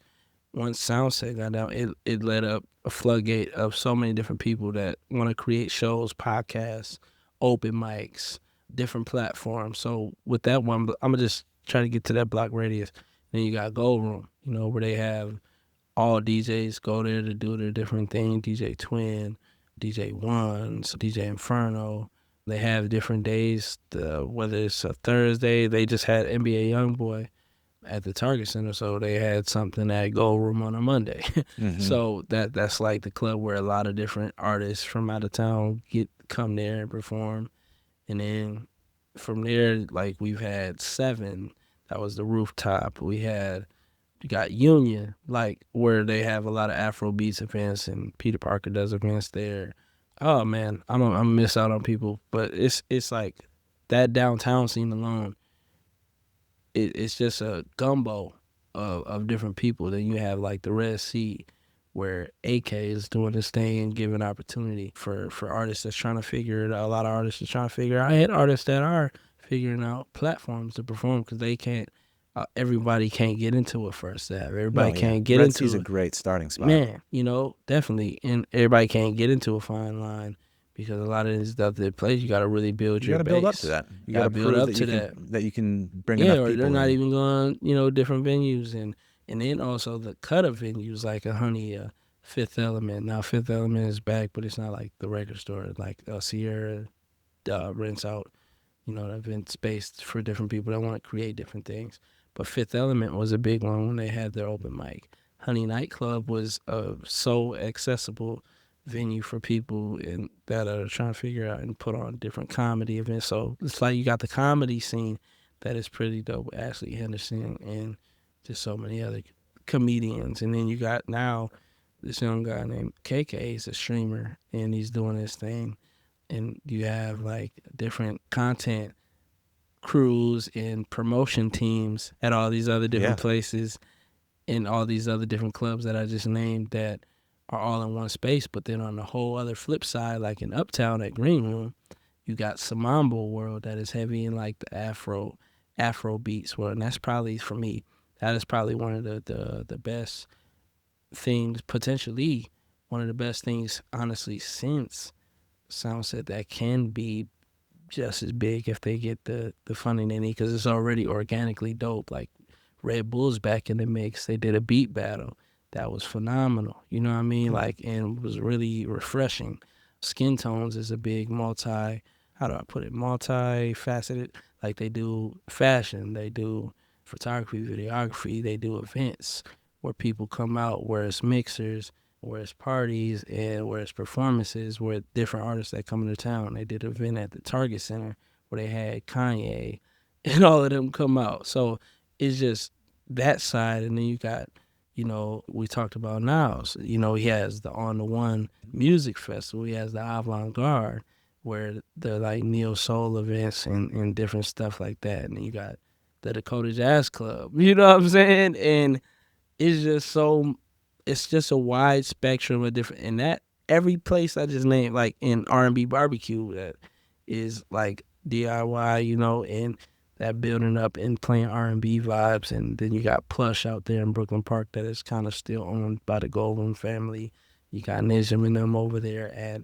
Soundset got down, it let up a floodgate of so many different people that want to create shows, podcasts, open mics, different platforms. So with that one, I'm gonna just try to get to that block radius. Then you got Gold Room, where they have all DJs go there to do their different thing. DJ Twin, DJ Ones, DJ Inferno. They have different days. Whether it's a Thursday, they just had NBA YoungBoy at the Target Center, so they had something at Gold Room on a Monday. So that's like the club where a lot of different artists from out of town come there and perform. And then from there, like we've had 7. That was the rooftop. You got Union, like where they have a lot of Afro beats events, and Peter Parker does events there. Oh man, I'm gonna miss out on people, but it's like that downtown scene alone. It's just a gumbo of different people. Then you have like the Red Sea, where AK is doing this thing and giving opportunity for artists that's trying to figure it out. A lot of artists are trying to figure it out. I had artists that are figuring out platforms to perform because they can't. Everybody can't get into it first. Everybody can't get Red into Sea's it. a great starting spot. Man, definitely. And everybody can't get into a fine line because a lot of this stuff that plays, you got to really build your base. You got to build up to that. You got to build prove up to that you can bring enough people. Yeah, or they're not in. even going, different venues. And then also the cut of venues like Fifth Element. Now Fifth Element is back, but it's not like the record store. Like Sierra rents out, the event space for different people that want to create different things. But Fifth Element was a big one when they had their open mic. Honey Nightclub was a so accessible venue for people that are trying to figure out and put on different comedy events. So it's like you got the comedy scene that is pretty dope. Ashley Henderson and just so many other comedians. And then you got now this young guy named KK. He's a streamer and he's doing this thing. And you have like different content crews and promotion teams at all these other different places and all these other different clubs that I just named that are all in one space. But then on the whole other flip side, like in Uptown at Green Room, you got Samambo World that is heavy in like the Afro beats. And that's probably, for me, that is probably one of the best things, potentially one of the best things, honestly, since Soundset, that can be just as big if they get the funding they need, because it's already organically dope. Like Red Bull's back in the mix. They did a beat battle that was phenomenal. You know what I mean? Like, and was really refreshing. Skin Tones is a big multifaceted. Like, they do fashion, they do photography, videography, they do events where people come out, where it's mixers, where it's parties, and where it's performances, where different artists that come into town. They did an event at the Target Center where they had Kanye and all of them come out. So it's just that side. And then you got, you know, we talked about Niles. You know, he has the On the One Music Festival. He has the Avant Garde, where they're like neo soul events and different stuff like that. And then you got the Dakota Jazz Club. You know what I'm saying? And it's just a wide spectrum of different, and that every place I just named, like in R&B barbecue, that is like DIY, you know, and that building up and playing R&B vibes. And then you got Plush out there in Brooklyn Park that is kind of still owned by the Goldwyn family. You got Nijam and them over there at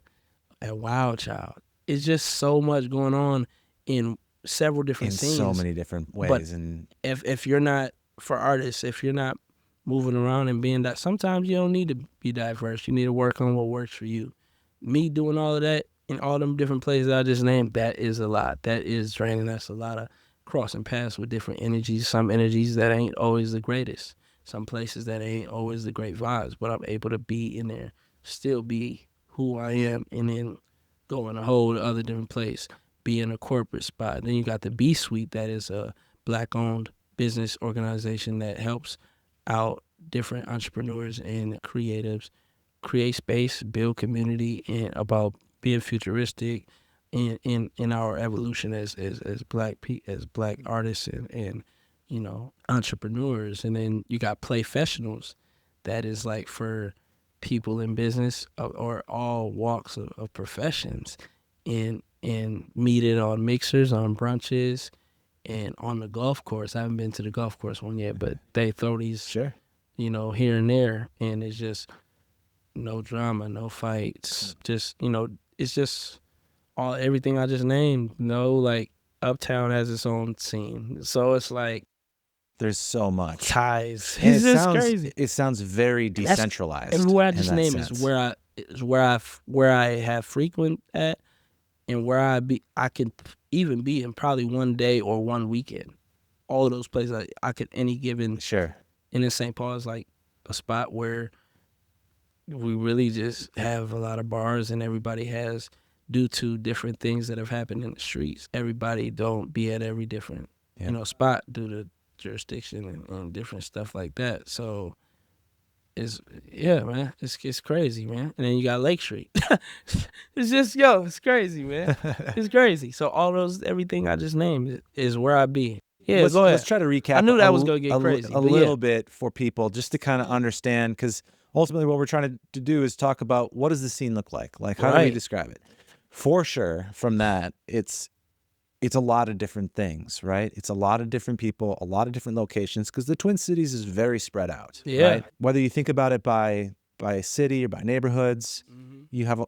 Wild Child. It's just so much going on in several different scenes. In so many different ways. But and if you're not, for artists, if you're not moving around and being that, sometimes you don't need to be diverse. You need to work on what works for you. Me doing all of that in all them different places I just named, that is a lot. That is draining. That's a lot of crossing paths with different energies. Some energies that ain't always the greatest. Some places that ain't always the great vibes, but I'm able to be in there, still be who I am, and then go in a whole other different place, be in a corporate spot. Then you got the B Suite, that is a Black-owned business organization that helps out different entrepreneurs and creatives create space, build community, and about being futuristic in our evolution as black artists and you know, entrepreneurs. And then you got Playfessionals, that is like for people in business or all walks of professions, and meet it on mixers, on brunches, and on the golf course. I haven't been to the golf course one yet, but they throw these, sure, you know, here and there, and it's just no drama, no fights. Just, you know, it's just everything I just named. You know, like Uptown has its own scene, so it's like there's so much ties. And It's just crazy. It sounds very decentralized. And what I just in that named sense. is where I have frequent at, and where I could even be in probably one day or one weekend. All of those places I could any given. Sure. And then St. Paul is like a spot where we really just have a lot of bars, and everybody has, due to different things that have happened in the streets, everybody don't be at every different you know, spot due to jurisdiction and different stuff like that. So it's man, it's crazy, man. And then you got Lake Street. It's just it's crazy, man. It's crazy. So all those, everything I just named is where I be. Yeah, let's, go ahead. Let's try to recap. I knew that was gonna get crazy. A little bit for people, just to kind of understand, because ultimately what we're trying to do is talk about, what does the scene look like? Like, how do we describe it? For sure, from that, it's a lot of different things, right? It's a lot of different people, a lot of different locations, because the Twin Cities is very spread out. Yeah. Right? Whether you think about it by city or by neighborhoods, you have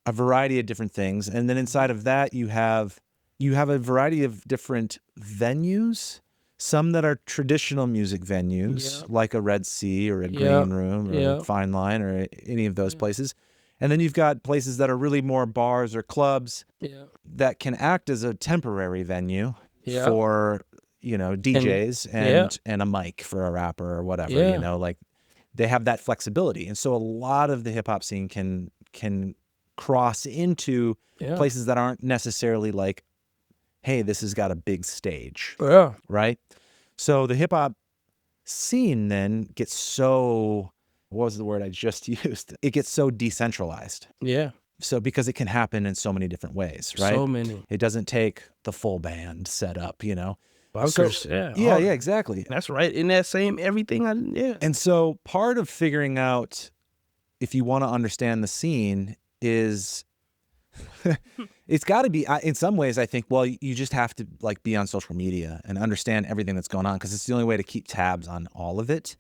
a variety of different things, and then inside of that, you have a variety of different venues. Some that are traditional music venues, like a Red Sea or a Green Room or a Fine Line or any of those places. And then you've got places that are really more bars or clubs that can act as a temporary venue for, you know, DJs and a mic for a rapper or whatever, you know, like they have that flexibility. And so a lot of the hip hop scene can cross into places that aren't necessarily like, hey, this has got a big stage, right? So the hip hop scene then gets so, what was the word I just used? It gets so decentralized. Yeah. So because it can happen in so many different ways, right? So many. It doesn't take the full band set up, you know? Bunkers, Yeah, exactly. That's right. In that same everything, And so part of figuring out if you want to understand the scene, is it's got to be, in some ways, I think, well, you just have to like be on social media and understand everything that's going on, because it's the only way to keep tabs on all of it.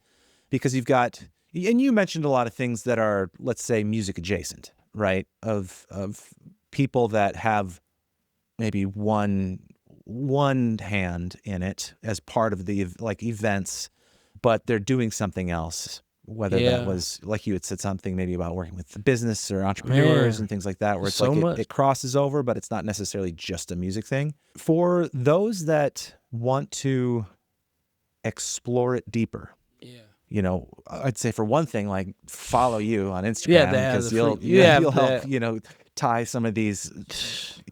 Because you've got, and you mentioned a lot of things that are, let's say, music adjacent, right? Of people that have maybe one hand in it as part of the like events, but they're doing something else. Whether that was, like you had said, something maybe about working with the business or entrepreneurs and things like that, where it's so like much. it crosses over, but it's not necessarily just a music thing. For those that want to explore it deeper, you know, I'd say for one thing, like follow you on Instagram, because you'll help, you know, tie some of these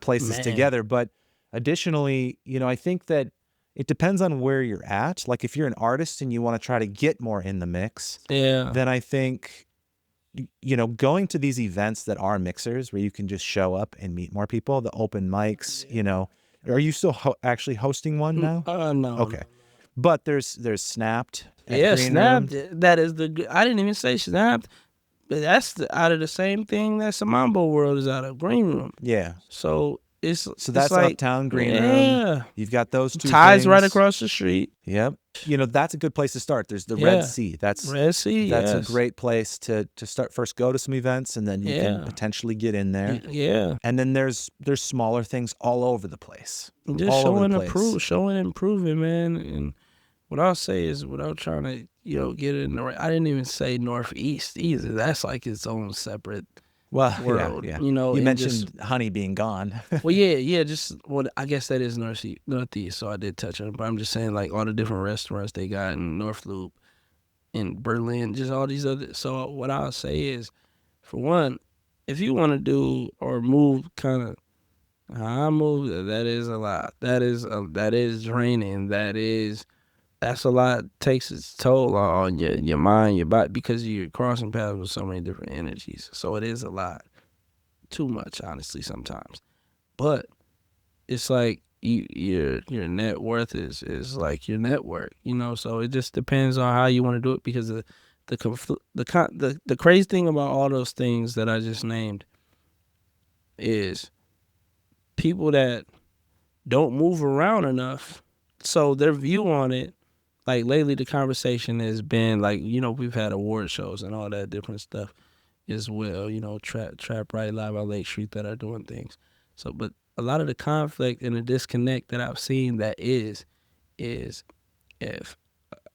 places together. But additionally, you know, I think that it depends on where you're at. Like if you're an artist and you want to try to get more in the mix, then I think, you know, going to these events that are mixers where you can just show up and meet more people, the open mics, you know, are you still actually hosting one now? No. Okay. But there's Snapped. Snapped. That is I didn't even say Snapped. But that's out of the same thing that Samambo World is out of Green Room. Yeah. So that's like, Uptown Green Room. You've got those two Ties things right across the street. Yep. You know, that's a good place to start. There's the Red Sea. That's a great place to start. First, go to some events, and then you can potentially get in there. Yeah. And then there's smaller things all over the place. Just showing and improving, man. And what I'll say is, without trying to, you know, get it in the right, I didn't even say Northeast either. That's like its own separate world. Yeah. You know, you mentioned Honey being gone. I guess that is Northeast, so I did touch on it. But I'm just saying, like, all the different restaurants they got in North Loop, in Berlin, just all these other. So what I'll say is, for one, if you want to do or move kind of how I move, that is a lot. That is draining. That's a lot. Takes its toll on your mind, your body, because you're crossing paths with so many different energies. So it is a lot. Too much, honestly, sometimes. But it's like your net worth is like your network, you know. So it just depends on how you want to do it, because the crazy thing about all those things that I just named is people that don't move around enough. So their view on it. Like lately, the conversation has been like, you know, we've had award shows and all that different stuff as well. You know, Trap Right Live on Lake Street that are doing things. So, but a lot of the conflict and the disconnect that I've seen that is if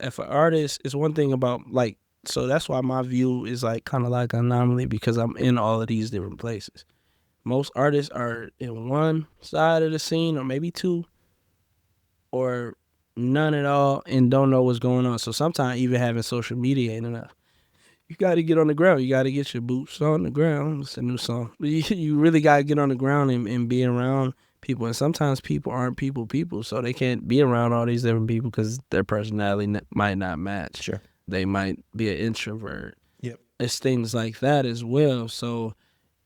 an artist is one thing about, like, so that's why my view is like kind of like an anomaly, because I'm in all of these different places. Most artists are in one side of the scene, or maybe two, or none at all, and don't know what's going on. So sometimes even having social media ain't enough. You got to get on the ground. You got to get your boots on the ground. It's a new song. You really got to get on the ground and be around people. And sometimes people aren't people, so they can't be around all these different people because their personality might not match. Sure. They might be an introvert. Yep. It's things like that as well. So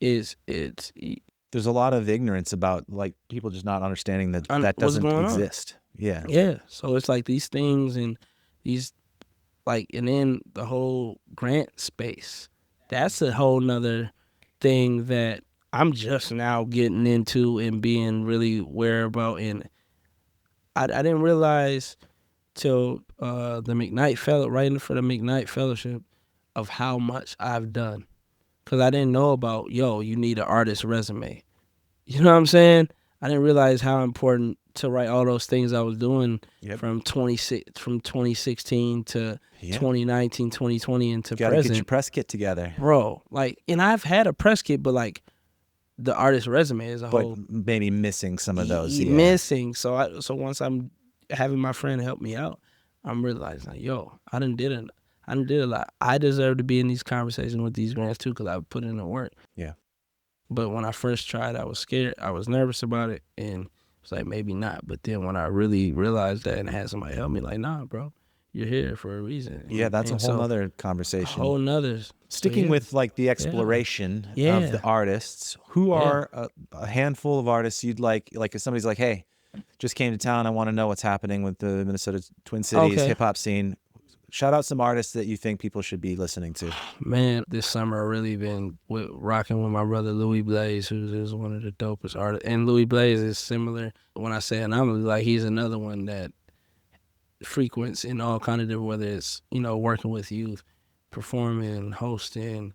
it's there's a lot of ignorance about, like, people just not understanding that doesn't exist. Yeah. Yeah. So it's like these things and these, like, and then the whole grant space. That's a whole nother thing that I'm just now getting into and being really aware about. And I didn't realize till the McKnight writing for the McKnight Fellowship, of how much I've done. Because I didn't know about, you need an artist resume. You know what I'm saying? I didn't realize how important to write all those things I was doing from 2016 to 2019, 2020 into present. You gotta get your press kit together. Bro, like, and I've had a press kit, but like the artist resume is a whole. But maybe missing some of those. Missing. So once I'm having my friend help me out, I'm realizing, like, I done did a lot. I deserve to be in these conversations with these grants too, because I put in the work. Yeah. But when I first tried, I was scared. I was nervous about it, and it was like, maybe not. But then when I really realized that and had somebody help me, like, nah, bro, you're here for a reason. Yeah, that's a whole nother conversation. A whole nother. Sticking with, like, the exploration of the artists, who are a handful of artists you'd like if somebody's like, hey, just came to town, I want to know what's happening with the Minnesota Twin Cities hip-hop scene. Shout out some artists that you think people should be listening to. Man, this summer I've really been rocking with my brother Louis Blaze, who is one of the dopest artists. And Louis Blaze is similar. When I say anomaly, like he's another one that frequents in all kind of different, whether it's, you know, working with youth, performing, hosting,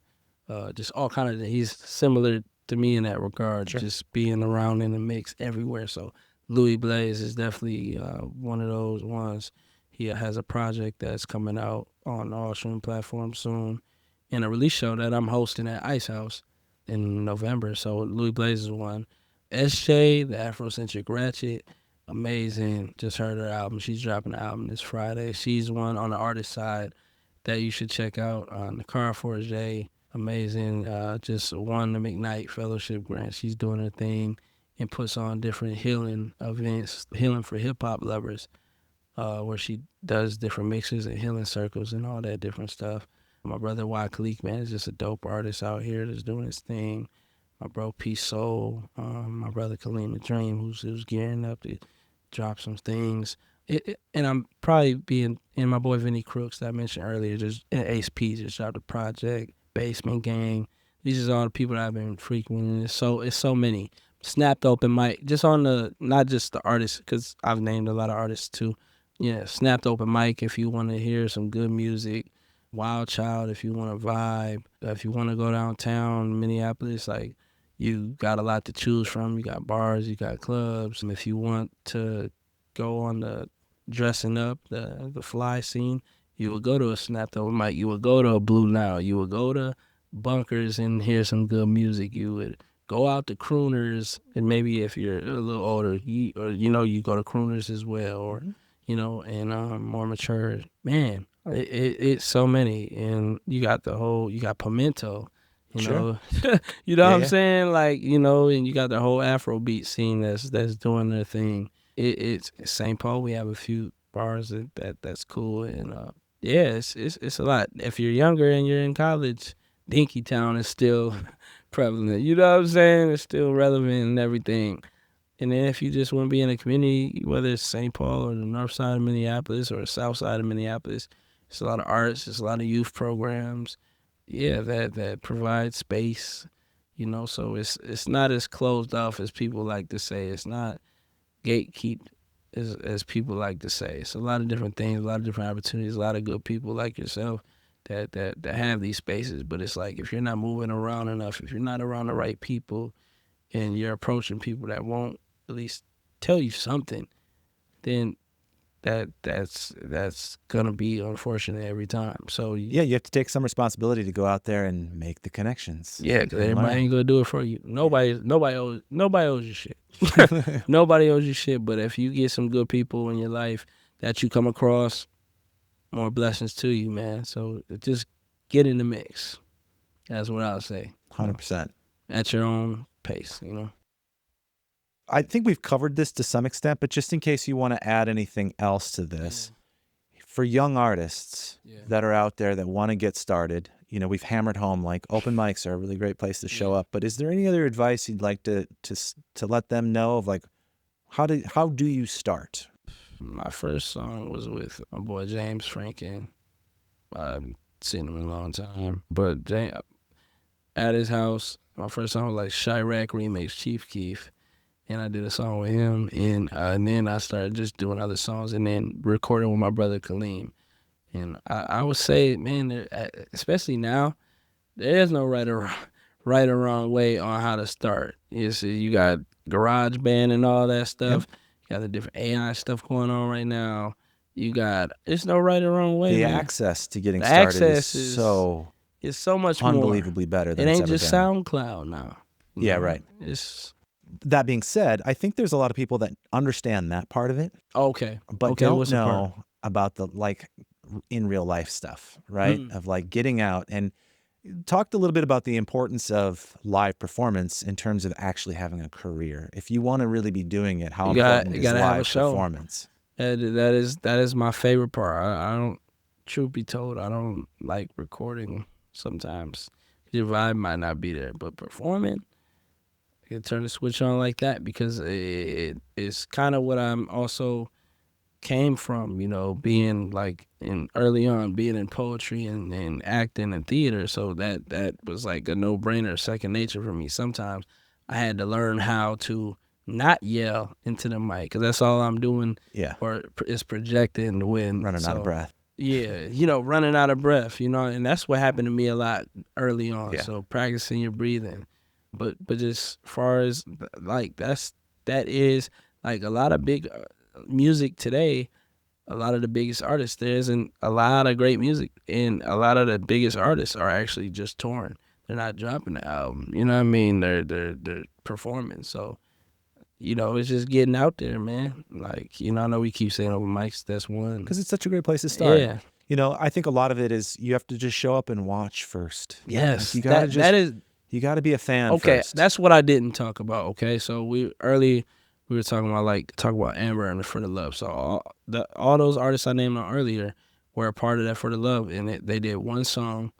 just all kind of, he's similar to me in that regard, Sure. just being around in the mix everywhere. So Louis Blaze is definitely one of those ones. He has a project that's coming out on all streaming platforms soon, and a release show that I'm hosting at Ice House in November. So Louis Blaze is one. SJ, the Afrocentric Ratchet, amazing. Just heard her album. She's dropping an album this Friday. She's one on the artist side that you should check out. The Car Forge, amazing. Just won the McKnight Fellowship Grant. She's doing her thing and puts on different healing events, healing for hip hop lovers, where she does different mixes and healing circles and all that different stuff. My brother Y Khalik, man, is just a dope artist out here that's doing his thing. My bro Peace Soul, my brother Kaleem the Dream, who's gearing up to drop some things. And I'm probably being, and my boy Vinny Crooks that I mentioned earlier, just Ace P just dropped a project, Basement Gang. These are all the people that I've been frequenting. It's so many. Snapped Open Mic, just on the, not just the artists, because I've named a lot of artists too. Yeah, Snapped Open Mic if you want to hear some good music. Wild Child if you want to vibe. If you want to go downtown Minneapolis, like, you got a lot to choose from. You got bars, you got clubs. And if you want to go on the dressing up, the fly scene, you would go to a Snapped Open Mic. You would go to a Blue Nile. You would go to Bunkers and hear some good music. You would go out to Crooners, and maybe if you're a little older, you go to Crooners as well, or you know, and more mature. Man, it's so many, and you got Pimento, you know, you know what I'm saying, like, you know, and you got the whole Afrobeat scene that's doing their thing. It's St. Paul. We have a few bars that's cool, and it's a lot. If you're younger and you're in college, Dinkytown is still prevalent. You know what I'm saying? It's still relevant and everything. And then if you just want to be in a community, whether it's St. Paul or the north side of Minneapolis or the south side of Minneapolis, it's a lot of arts, it's a lot of youth programs, that provide space, you know. So it's not as closed off as people like to say. It's not gatekeep as people like to say. It's a lot of different things, a lot of different opportunities, a lot of good people like yourself that have these spaces. But it's like, if you're not moving around enough, if you're not around the right people, and you're approaching people that won't at least tell you something, then that's gonna be unfortunate every time. So Yeah, you have to take some responsibility to go out there and make the connections. yeah, because everybody ain't gonna do it for you. Nobody owes you shit. Nobody owes you shit. But if you get some good people in your life that you come across, more blessings to you, man. So just get in the mix. That's what I'll say. 100%. At your own pace, you know. I think we've covered this to some extent, but just in case you want to add anything else to this, for young artists that are out there that want to get started, you know, we've hammered home like open mics are a really great place to show up. But is there any other advice you'd like to let them know of, like, how do you start? My first song was with my boy James Franken. I've seen him in a long time, but at his house, my first song was like Chirac remix Chief Keef, and I did a song with him, and then I started just doing other songs, and then recording with my brother Kaleem. And I would say, man, especially now, there is no right or wrong way on how to start. You got GarageBand and all that stuff. Yep. You got the different AI stuff going on right now. There's no right or wrong way. The man. Access to getting started is so it's so much unbelievably better than it it's ain't ever just been. SoundCloud now. Yeah, right. That being said, I think there's a lot of people that understand that part of it. Okay. But don't know about the, like, in real life stuff, right? Of like getting out, and talked a little bit about the importance of live performance in terms of actually having a career. If you want to really be doing it, how important is live performance? That is my favorite part. I don't, truth be told, I don't like recording sometimes. Your vibe might not be there, but performing, I can turn the switch on like that, because it's kind of what I'm also came from, being like early on being in poetry and acting and theater. So that was like a no-brainer, second nature for me. Sometimes I had to learn how to not yell into the mic, because that's all I'm doing. Yeah. Or is projecting when Running out of breath. Yeah, running out of breath, and that's what happened to me a lot early on. Yeah. So practicing your breathing, but just far as like that is like a lot of big music today. A lot of the biggest artists, there isn't a lot of great music, and a lot of the biggest artists are actually just touring. They're not dropping the album. You know what I mean? They're performing. So, it's just getting out there, man. Like, I know we keep saying open mics, that's one. Because it's such a great place to start. Yeah. I think a lot of it is you have to just show up and watch first. Yes. Like, you gotta be a fan okay, first. that's what I didn't talk about. Okay, so we were talking about Amber and For the Love. So all those artists I named earlier were a part of that For the Love, and they did one song.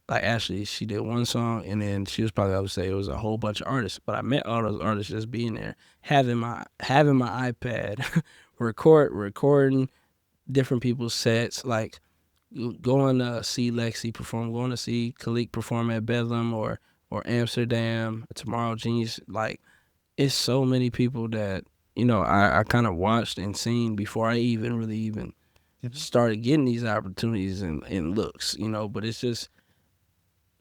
Like Ashley, she did one song, and then she was probably, I would say, it was a whole bunch of artists. But I met all those artists just being there, having my iPad, recording different people's sets, like going to see Lexi perform, going to see Khalik perform at Bedlam or Amsterdam, Tomorrow Genius. Like, it's so many people that, I kind of watched and seen before I even started getting these opportunities and looks, but it's just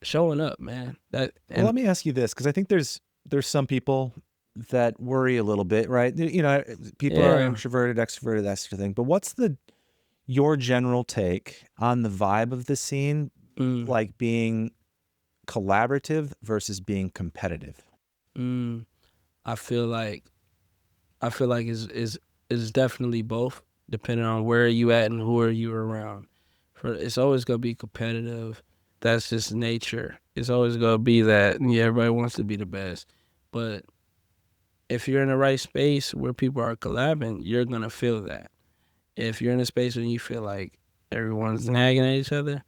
showing up, man. Well, let me ask you this, because I think there's some people that worry a little bit, right? People are introverted, extroverted, that sort of thing. But what's your general take on the vibe of the scene, like being collaborative versus being competitive? I feel like it's definitely both, depending on where you at and who are you around. It's always gonna be competitive. That's just nature. It's always gonna be that. Yeah, everybody wants to be the best, but if you're in the right space where people are collabing, you're gonna feel that. If you're in a space where you feel like everyone's nagging at each other,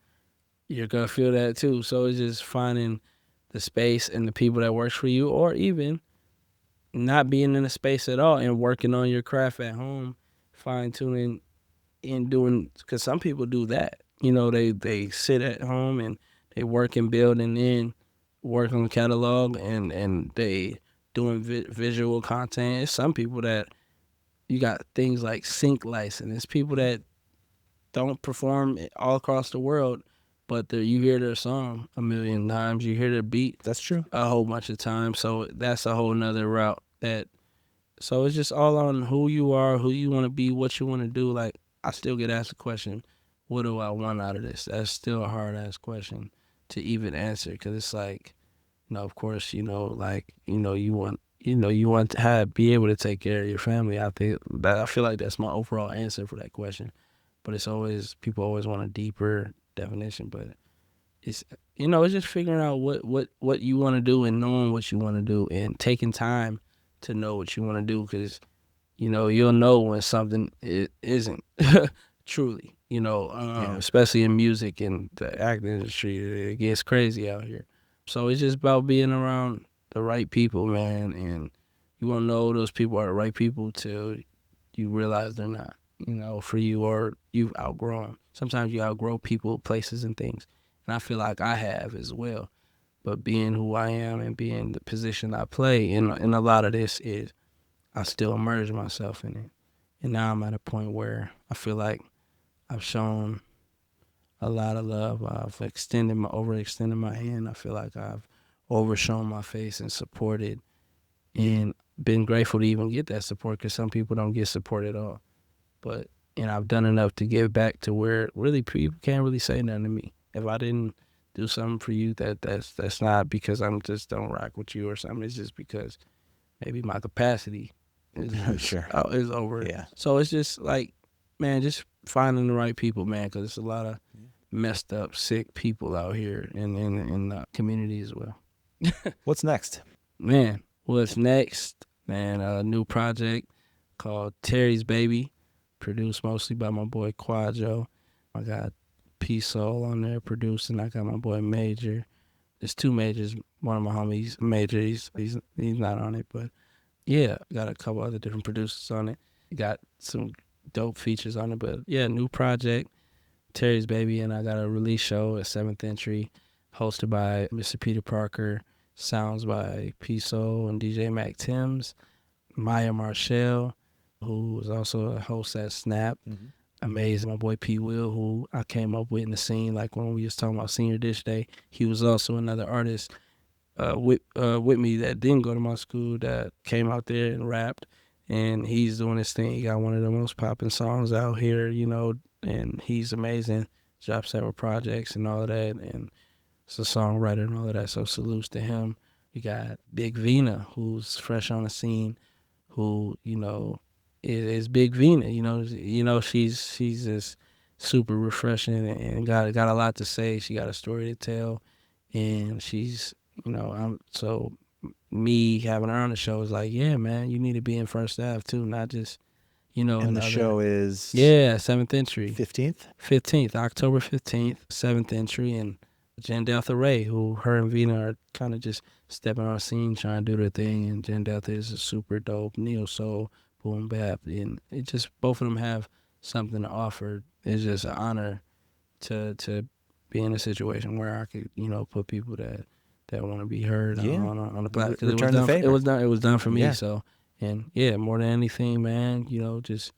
you're gonna feel that too. So it's just finding the space and the people that works for you, or even not being in a space at all and working on your craft at home, fine tuning and doing, because some people do that. They sit at home and they work and build, and then work on the catalog, and they doing visual content. It's some people that you got things like sync license. It's people that don't perform all across the world, but you hear their song a million times. You hear their beat. That's true. A whole bunch of times. So that's a whole nother route. So it's just all on who you are, who you want to be, what you want to do. Like, I still get asked the question, what do I want out of this? That's still a hard ass question to even answer, because it's like, of course, you want to be able to take care of your family. I feel like that's my overall answer for that question. But people always want a deeper definition. But it's just figuring out what you want to do, and knowing what you want to do, and taking time to know what you want to do, because you'll know when something isn't truly. Especially in music and the acting industry, it gets crazy out here. So it's just about being around the right people, man, and you won't know those people are the right people till you realize they're not, for you, or you've outgrown. Sometimes you outgrow people, places, and things, and I feel like I have as well. But being who I am and being the position I play in a lot of this is, I still immerse myself in it, and now I'm at a point where I feel like I've shown a lot of love. I've overextended my hand. I feel like I've overshown my face and supported, and been grateful to even get that support, because some people don't get support at all. And I've done enough to give back to where really people can't really say nothing to me. If I didn't do something for you, that's not because I'm just don't rock with you or something. It's just because maybe my capacity is over. Yeah. So it's just like, man, just finding the right people, man, because there's a lot of messed up, sick people out here in the community as well. What's next? Man, what's next? Man, a new project called Terry's Baby, produced mostly by my boy Quadjo. I got P-Soul on there producing. I got my boy Major. There's two Majors. One of my homies, Major, he's not on it, but yeah, got a couple other different producers on it. Got some dope features on it. But yeah, new project, Terry's Baby, and I got a release show at 7th Entry, hosted by Mr. Peter Parker, sounds by Piso and DJ Mac Timms, Maya Marshall, who was also a host at Snap. Mm-hmm. Amazing. My boy P. Will, who I came up with in the scene, like when we was talking about Senior Dish Day, he was also another artist with me that didn't go to my school that came out there and rapped. And he's doing his thing. He got one of the most popping songs out here, you know, and he's amazing. Dropped several projects and all of that, and it's a songwriter and all of that, so salutes to him. We got Big Vina, who's fresh on the scene, who, you know, is Big Vina. You know, she's just super refreshing and got a lot to say. She got a story to tell, and she's, you know, so me having her on the show is like, yeah, man, you need to be in First Ave too, not just, you know. And the show is 7th Entry, 15th, October 15th, 7th Entry, and Jen Delta Ray, who her and Vina are kind of just stepping on the scene, trying to do their thing. And Jen Delta is a super dope neo soul boom bap, and it just, both of them have something to offer. It's just an honor to be in a situation where I could, you know, put people that want to be heard on the platform. Return the favor. It was done for me. Yeah. So, and yeah, more than anything, man, you know, just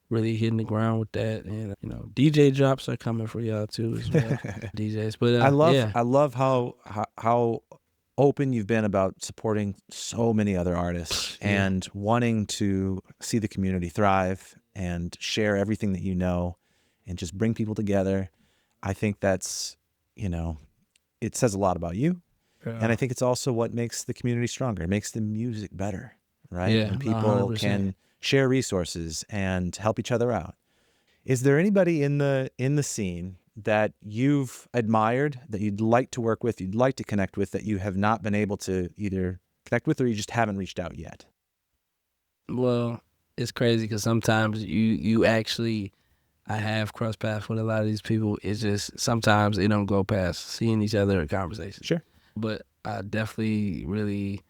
really hitting the ground with that. And, you know, DJ drops are coming for y'all too as well. DJs. But I love how open you've been about supporting so many other artists and wanting to see the community thrive and share everything that you know and just bring people together. I think that's, you know, it says a lot about you. Yeah. And I think it's also what makes the community stronger. It makes the music better, right? Yeah, and people 100%. can share resources and help each other out. Is there anybody in the scene that you've admired, that you'd like to work with, you'd like to connect with, that you have not been able to either connect with or you just haven't reached out yet? Well, it's crazy because sometimes you actually, I have crossed paths with a lot of these people. It's just sometimes it don't go past seeing each other in conversation. Sure. But I definitely really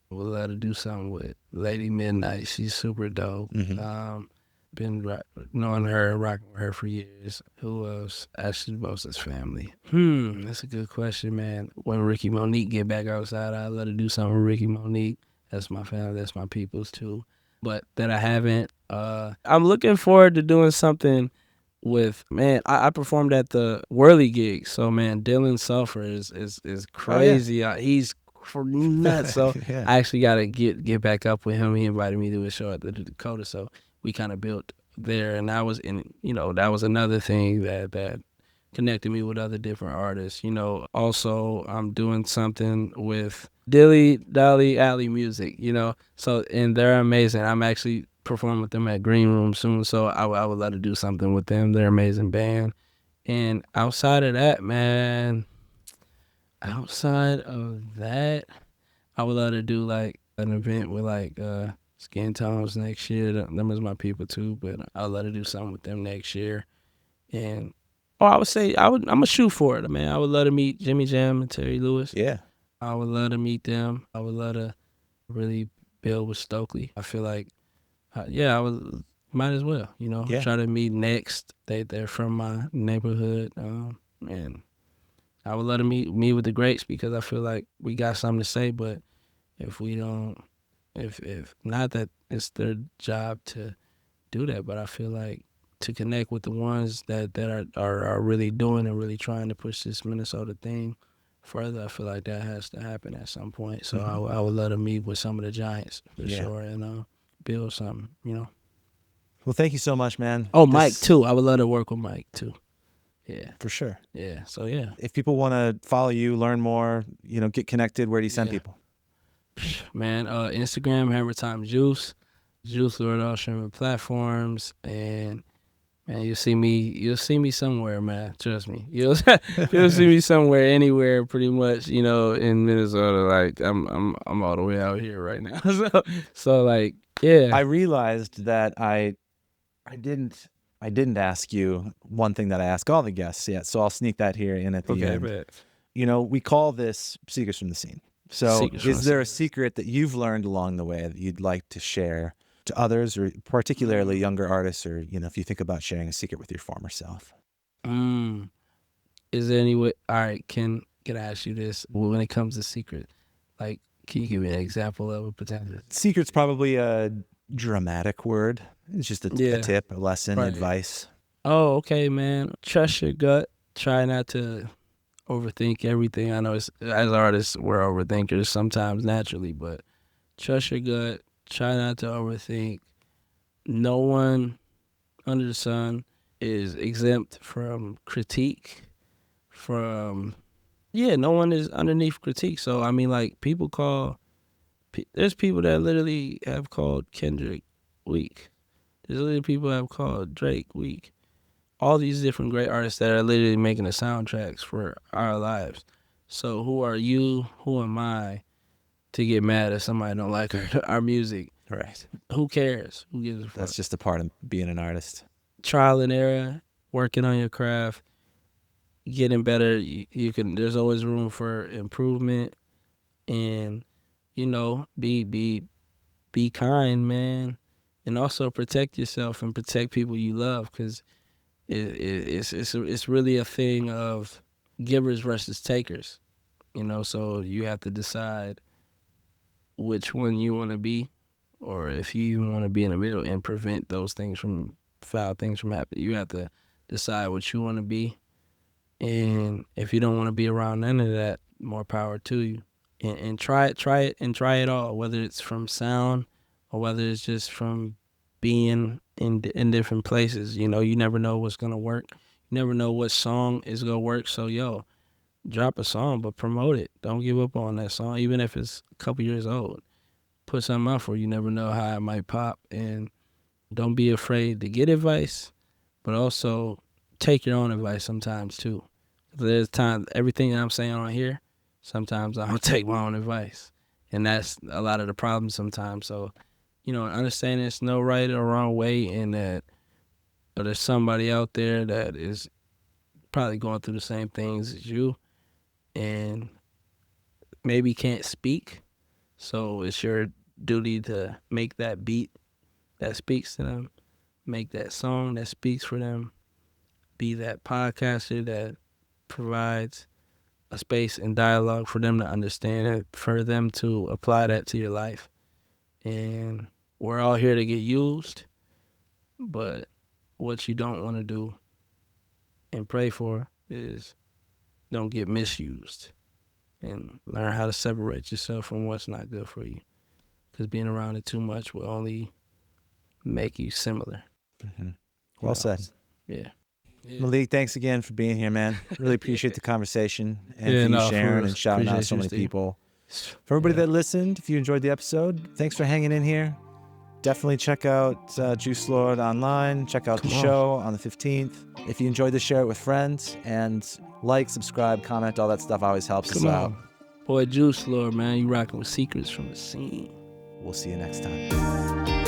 would love to do something with Lady Midnight. She's super dope. Mm-hmm. Been knowing her, rocking with her for years. Who else? Ashley Bosa's family. That's a good question, man. When Ricky Monique get back outside, I'd love to do something with Ricky Monique. That's my family. That's my peoples too. But that I haven't. I'm looking forward to doing something with, man, I performed at the Whirly gig. So, man, Dylan Sulfur is crazy. Oh, yeah. He's nuts. So yeah. I actually got to get back up with him. He invited me to a show at the Dakota. So we kind of built there. And that was that was another thing that connected me with other different artists. You know, also I'm doing something with Dilly Dolly Alley Music, you know. So, and they're amazing. I'm actually perform with them at Green Room soon, so I would love to do something with them. They're an amazing band. And outside of that, man, I would love to do like an event with like Skin Tones next year. Them is my people too, but I would love to do something with them next year. And I would say I'm gonna shoot for it, man. I would love to meet Jimmy Jam and Terry Lewis. Yeah, I would love to meet them. I would love to really build with Stokely. I feel like might as well, you know, try to meet next. They're from my neighborhood, and I would love to meet with the greats because I feel like we got something to say. But if we don't, if not that it's their job to do that, but I feel like to connect with the ones that are really doing and really trying to push this Minnesota thing further, I feel like that has to happen at some point. So I would love to meet with some of the giants for sure, and build something, you know. Well, thank you so much, man. Oh, Mike too. I would love to work with Mike too. Yeah, for sure. Yeah. So yeah. If people want to follow you, learn more, you know, get connected, where do you send people? Man, Instagram, Hammer Time Juice Lord all streaming platforms, and man, you'll see me somewhere, man. Trust me, you'll see me somewhere, anywhere, pretty much. You know, in Minnesota, like I'm all the way out here right now. So like, yeah. I realized that I didn't ask you one thing that I ask all the guests yet, so I'll sneak that here in at the end. Bet. You know, we call this Secrets from the Scene. So is there a secret that you've learned along the way that you'd like to share to others, or particularly younger artists, or if you think about sharing a secret with your former self? Is there any way? All right, can I ask you this? When it comes to secret, like, can you give me an example of a potential? Secret's probably a dramatic word. It's just a tip, a lesson, advice. Oh, okay, man. Trust your gut. Try not to overthink everything. I know as artists, we're overthinkers sometimes naturally, but trust your gut. Try not to overthink. No one under the sun is exempt from critique. No one is underneath critique. So, I mean, like, there's people that literally have called Kendrick weak. There's literally people that have called Drake weak. All these different great artists that are literally making the soundtracks for our lives. So who are you? Who am I to get mad if somebody don't like our music? Right. Who cares? Who gives a fuck? That's just a part of being an artist. Trial and error, working on your craft, getting better. You can. There's always room for improvement, and be kind, man, and also protect yourself and protect people you love, because it's really a thing of givers versus takers, so you have to decide which one you want to be, or if you even want to be in the middle and prevent those foul things from happening. You have to decide what you want to be, and if you don't want to be around none of that, more power to you, and try it all, whether it's from sound or whether it's just from being in different places. You never know what's gonna work. You never know what song is gonna work. So drop a song, but promote it. Don't give up on that song, even if it's a couple years old. Put something out for it. You never know how it might pop, and don't be afraid to get advice, but also take your own advice sometimes too. There's times, everything that I'm saying on here, sometimes I don't take my own advice, and that's a lot of the problem sometimes. So understanding there's no right or wrong way, and that there's somebody out there that is probably going through the same things as you and maybe can't speak. So it's your duty to make that beat that speaks to them, make that song that speaks for them, be that podcaster that provides a space and dialogue for them to understand it, for them to apply that to your life. And we're all here to get used, but what you don't want to do and pray for is don't get misused, and learn how to separate yourself from what's not good for you, because being around it too much will only make you similar. Mm-hmm. Well said. Yeah. Malik, thanks again for being here, man. Really appreciate the conversation and for you sharing and shouting out so many people. For everybody that listened, if you enjoyed the episode, thanks for hanging in here. Definitely check out Juice Lord online. Check out the show on the 15th. If you enjoyed this, share it with friends, and like, subscribe, comment, all that stuff always helps us out. Boy, Juice Lord, man, you rocking with secrets from the scene. We'll see you next time.